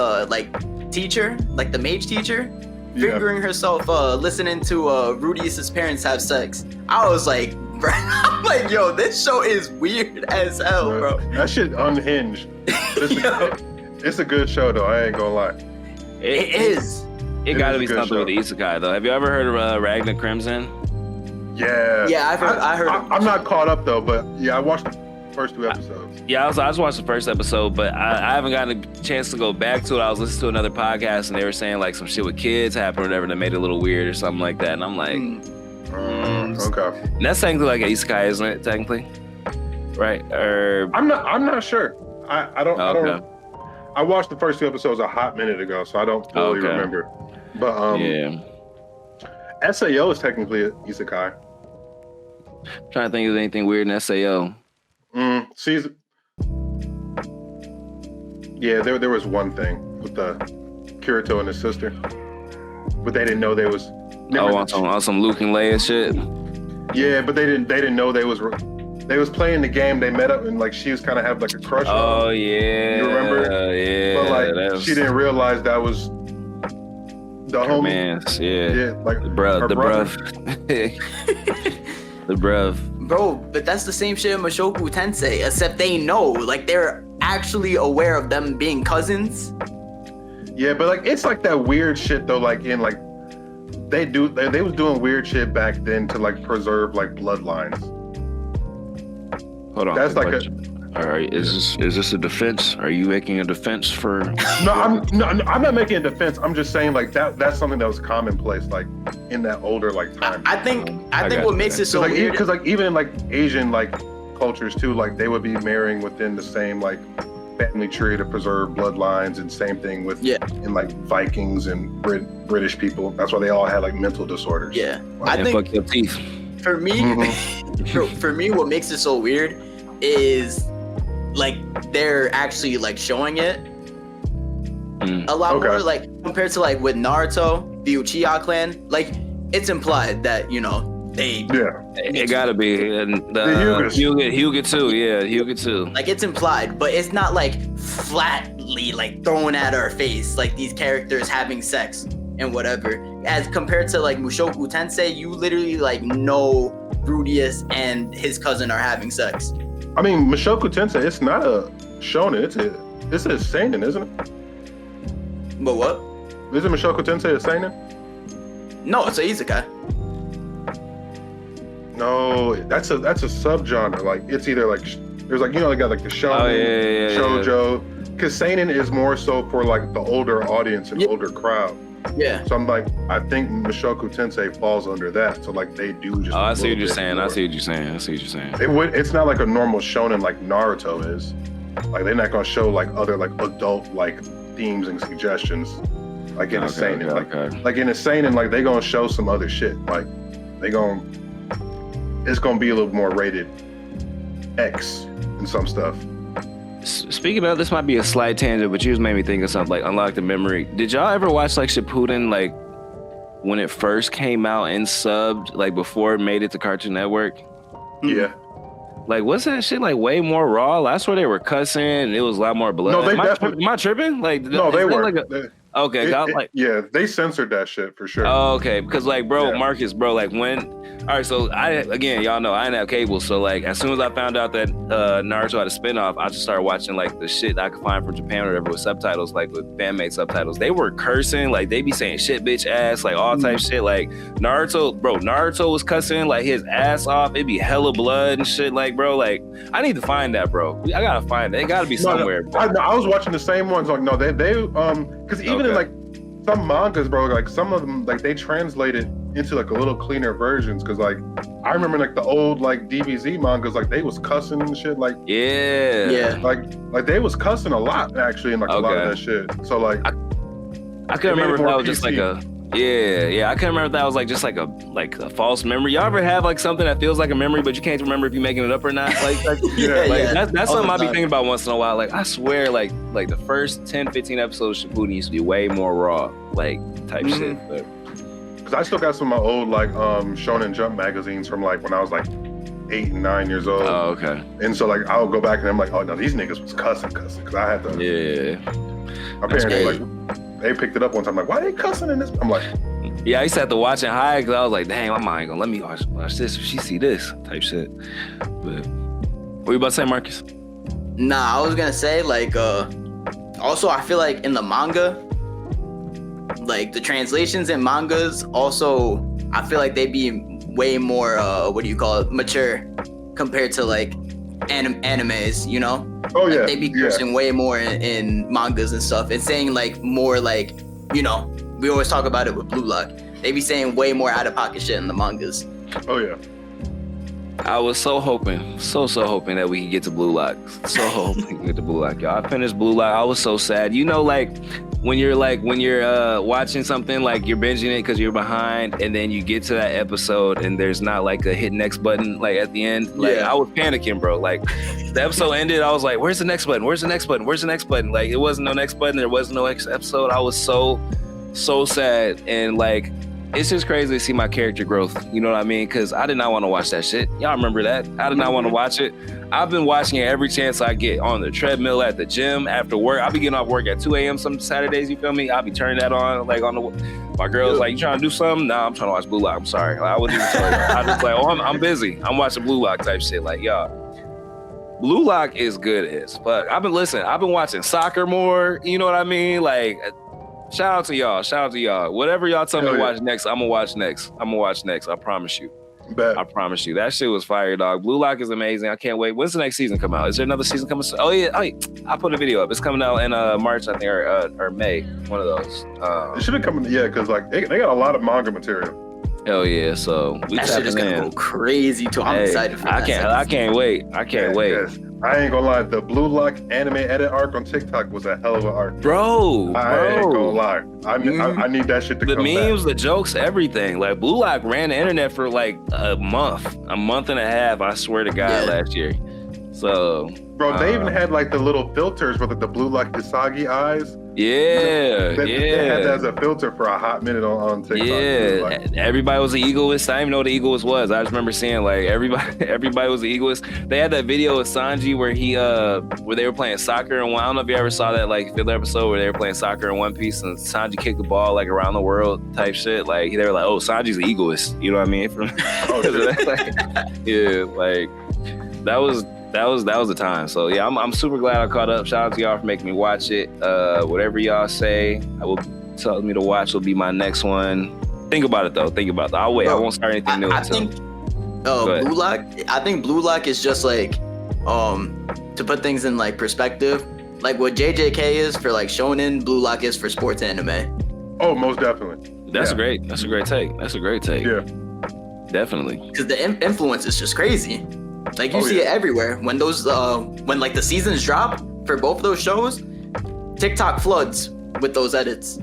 teacher, like the mage teacher, figuring herself listening to Rudius's parents have sex, I was like, bro, I'm like, yo, this show is weird as hell, bro. That shit unhinged. It's a good show though. I ain't gonna lie. It is. It gotta be something with the isekai though. Have you ever heard of Ragnar Crimson? Yeah. Yeah, I heard. I'm not caught up though, but yeah, I watched the first 2 episodes. Yeah, I just watched the first episode, but I haven't gotten a chance to go back to it. I was listening to another podcast and they were saying like some shit with kids happened or whatever that made it a little weird or something like that. And I'm like, okay. And that's technically like an isekai, isn't it? Technically, right? Or I'm not sure. I don't. Okay. I watched the first 2 episodes a hot minute ago, so I don't fully remember. But yeah. SAO is technically an isekai. I'm trying to think of anything weird in SAO. Yeah, there was one thing with the Kirito and his sister, but they didn't know they was. On some Luke and Leia shit. Yeah, but they didn't know they was playing the game. They met up and like she was kind of have like a crush on him. Oh yeah, you remember? Yeah, but like she didn't realize that was the homie. Man's, yeah, like the bruv. The bruv. Bro, but that's the same shit in Mushoku Tensei, except they know, like they're actually aware of them being cousins. Yeah, but like it's like that weird shit though, like in like they was doing weird shit back then to like preserve like bloodlines. Hold on. That's like all right, is this a defense? Are you making a defense for? No, I'm not making a defense. I'm just saying like that's something that was commonplace like in that older like time. I think what makes it so weird because like even in like Asian like cultures too, like they would be marrying within the same like family tree to preserve bloodlines, and same thing with in like Vikings and British people. That's why they all had like mental disorders. Yeah, like, I think fuck your teeth. For me, for me, what makes it so weird is like they're actually like showing it a lot more, like compared to like with Naruto, the Uchiha clan. Like it's implied that they it gotta be, and Hyuga too. Yeah, Hyuga too. Like it's implied, but it's not like flatly like thrown at our face like these characters having sex and whatever. As compared to like Mushoku Tensei, you literally like know Rudius and his cousin are having sex. I mean, Mushoku Tensei, it's not a shonen, it's a seinen, isn't it? But what? Isn't Mushoku Tensei a seinen? No, it's a isekai. No, that's a subgenre. Like it's either like there's like they got like the shonen, shoujo, because seinen is more so for like the older audience and older crowd. Yeah. So I'm like, I think Mushoku Tensei falls under that. So like they do just. Oh, I see what you're saying. It's not like a normal shonen like Naruto is. Like they're not gonna show like other like adult like themes and suggestions. Like in a seinen, like in a seinen, like they gonna show some other shit. Like it's gonna be a little more rated X and some stuff. Speaking of, this might be a slight tangent, but you just made me think of something like unlock the memory. Did y'all ever watch like Shippuden, like when it first came out and subbed, like before it made it to Cartoon Network? Yeah. Like, was that shit like way more raw? I swear they were cussing. And it was a lot more blood. No, am I tripping? Like, no, they were. They censored that shit for sure. Oh, okay, because like, bro, Marcus, bro, like when. All right, so y'all know I didn't have cable, so like as soon as I found out that Naruto had a spinoff, I just started watching like the shit I could find from Japan or whatever with subtitles, like with fan-made subtitles. They were cursing, like they be saying shit, bitch, ass, like all type shit. Like Naruto was cussing like his ass off. It'd be hella blood and shit. Like, bro, like I need to find that, bro. I gotta find it. It gotta be somewhere. I was watching the same ones. Like, no, they because even in like some mangas, bro, like some of them, like they translated into like a little cleaner versions. Because like I remember like the old like DBZ mangas, like they was cussing and shit. Like like they was cussing a lot actually in like a lot of that shit. So like I couldn't remember if that was just like a I couldn't remember if that was like just like a false memory. Y'all ever have like something that feels like a memory but you can't remember if you're making it up or not? Like that's something I be thinking about once in a while. Like I swear like the first 10-15 episodes of Shippuden used to be way more raw, like type shit. But I still got some of my old like Shonen Jump magazines from like when I was like 8 and 9 years old. Oh, okay. And so like I'll go back and I'm like, oh no, these niggas was cussing because I had to. Yeah. My parents like they picked it up one time. Like, why are they cussing in this? I'm like, yeah, I used to have to watch it high because I was like, dang, my mind gonna let me watch this if she see this type shit. But what you about to say, Marcus? Nah, I was gonna say like also I feel like in the manga, like the translations in mangas also I feel like they be way more mature compared to like animes, you know? oh yeah, like, they be cursing way more in mangas and stuff and saying like more like, you know, we always talk about it with Blue Lock. They be saying way more out of pocket shit in the mangas. Oh yeah. I was so hoping that we could get to Blue Lock. So hoping we could get to Blue Lock, y'all. I finished Blue Lock. I was so sad. You know, like when you're watching something, like you're binging it because you're behind, and then you get to that episode and there's not like a hit next button like at the end. Like I was panicking, bro. Like the episode ended, I was like, where's the next button? Where's the next button? Where's the next button? Like it wasn't no next button. There wasn't no next episode. I was so sad, and like it's just crazy to see my character growth. You know what I mean? Because I did not want to watch that shit. Y'all remember that? I did not want to watch it. I've been watching it every chance I get, on the treadmill, at the gym, after work. I'll be getting off work at 2 a.m. some Saturdays, you feel me? I'll be turning that on, like on the. My girl's like, you trying to do something? Nah, I'm trying to watch Blue Lock. I'm sorry. Like, I wouldn't even tell her. I just like, oh, I'm busy. I'm watching Blue Lock type shit. Like, y'all. Blue Lock is good as fuck. I've been watching soccer more. You know what I mean? Like, shout out to y'all. Whatever y'all tell me to watch next, I'm gonna watch next. I promise you. Bet. I promise you. That shit was fire, dog. Blue Lock is amazing. I can't wait. When's the next season come out? Is there another season coming soon? Oh yeah. I put a video up. It's coming out in March, I think, or May. One of those. It should be coming. Yeah, because like they got a lot of manga material. Hell yeah. So that shit is gonna go crazy too. I'm excited for that. I can't wait. Yes. I ain't gonna lie, the Blue Lock anime edit arc on TikTok was a hell of an arc. Bro. I ain't gonna lie. I need that shit to come back. The memes, the jokes, everything. Like Blue Lock ran the internet for like a month and a half, I swear to God, last year. So bro, they even had like the little filters with the Blue Lock Hisagi eyes. Yeah, they had that as a filter for a hot minute on TikTok. Yeah, everybody was an egoist. I didn't even know what the egoist was. I just remember seeing like everybody was an egoist. They had that video with Sanji where where they were playing soccer, and I don't know if you ever saw that like fifth episode where they were playing soccer in One Piece and Sanji kicked the ball like around the world type shit. Like they were like, oh, Sanji's an egoist. You know what I mean? Yeah, like that was the time. So yeah, I'm super glad I caught up. Shout out to y'all for making me watch it. Whatever y'all say, I will tell me to watch will be my next one. Think about it though. I'll wait. I won't start anything new until. Blue Lock. I think Blue Lock is just like, to put things in like perspective, like what JJK is for like shonen, Blue Lock is for sports anime. Oh, most definitely. That's a great take. Yeah, definitely. Because the influence is just crazy. Like you see it everywhere. When those when like the seasons drop for both of those shows, TikTok floods with those edits.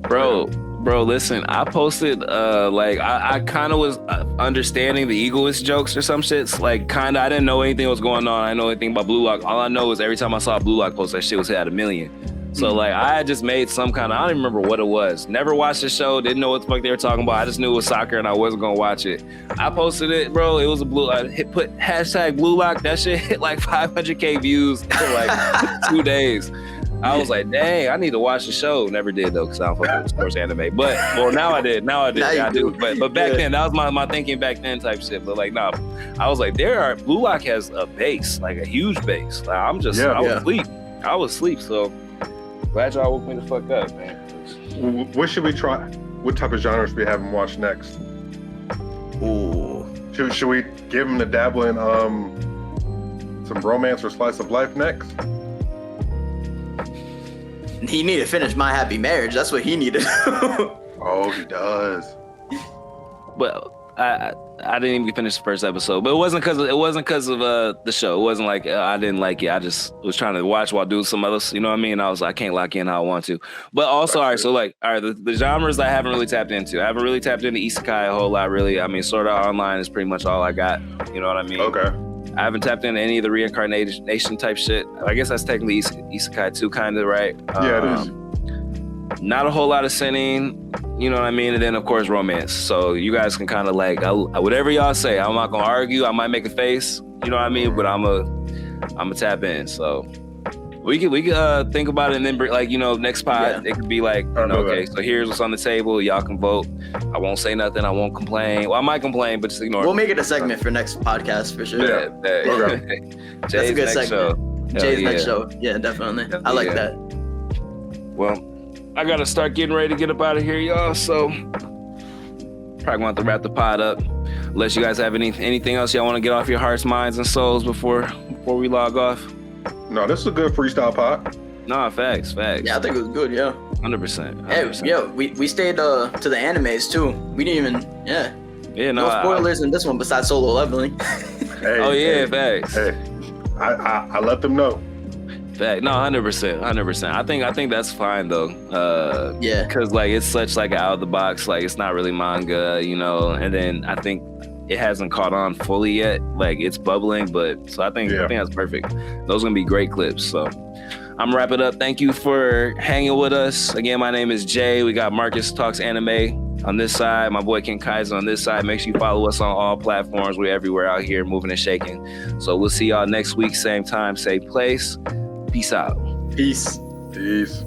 Bro, listen, I posted like I kind of was understanding the egoist jokes or some shits. Like kind of, I didn't know anything was going on. I didn't know anything about Blue Lock. All I know is every time I saw a Blue Lock post, that shit was hit at 1 million. So like I had just made some kind of, I don't even remember what it was. Never watched the show, didn't know what the fuck they were talking about. I just knew it was soccer and I wasn't gonna watch it. I posted it, bro. It was a put hashtag Blue Lock. That shit hit like 500K views in like 2 days. I was like, dang, I need to watch the show. Never did though, because I don't fuck with sports anime. But well, now I did. Yeah, I do. But back then, that was my thinking back then type shit. But like, nah, I was like, Blue Lock has a base, like a huge base. Like I was asleep. So glad y'all woke me the fuck up, man. What should we try? What type of genres we have them watch next? Ooh. Should we give him the dabble in some romance or slice of life next? He need to finish My Happy Marriage. That's what he needed. Oh, he does. Well, I didn't even finish the first episode, but it wasn't because of the show. It wasn't like I didn't like it. I just was trying to watch while doing some others. You know what I mean? I was like, I can't lock in how I want to. But also, all right. So like, all right, the genres I haven't really tapped into. I haven't really tapped into isekai a whole lot. Really, I mean, Sword Art Online is pretty much all I got. You know what I mean? Okay. I haven't tapped into any of the reincarnation type shit. I guess that's technically isekai too, kind of, right? Yeah, it is. Not a whole lot of sinning. You know what I mean? And then of course romance. So you guys can kind of like whatever y'all say. I'm not gonna argue. I might make a face. You know what I mean? But I'm a tap in. So we could think about it and then bring, like, you know, next pod it could be like, you know, okay, so here's what's on the table. Y'all can vote. I won't say nothing. I won't complain. Well, I might complain, but just ignore. We'll make it a segment for next podcast for sure. Yeah. Okay. That's a good segment. Jay's next show. Yeah, definitely. I like that. Well, I gotta start getting ready to get up out of here, y'all. So probably want to wrap the pod up. Unless you guys have anything else y'all want to get off your hearts, minds, and souls before we log off. No, this is a good freestyle pod. Nah, facts. Yeah, I think it was good. Yeah. 100%. Hey, yo, we stayed to the animes too. We didn't even. Yeah. No spoilers in this one besides Solo Leveling. Facts. Hey, I let them know. Fact. No, 100%. I think that's fine though. Because like it's such like an out of the box. Like it's not really manga, you know. And then I think it hasn't caught on fully yet. Like it's bubbling, but so I think that's perfect. Those are gonna be great clips. So I'm gonna wrap it up. Thank you for hanging with us. Again, my name is Jay. We got Marcus Talks Anime on this side, my boy Ken Kaiser on this side. Make sure you follow us on all platforms. We're everywhere out here, moving and shaking. So we'll see y'all next week, same time, same place. Peace out. Peace. Peace.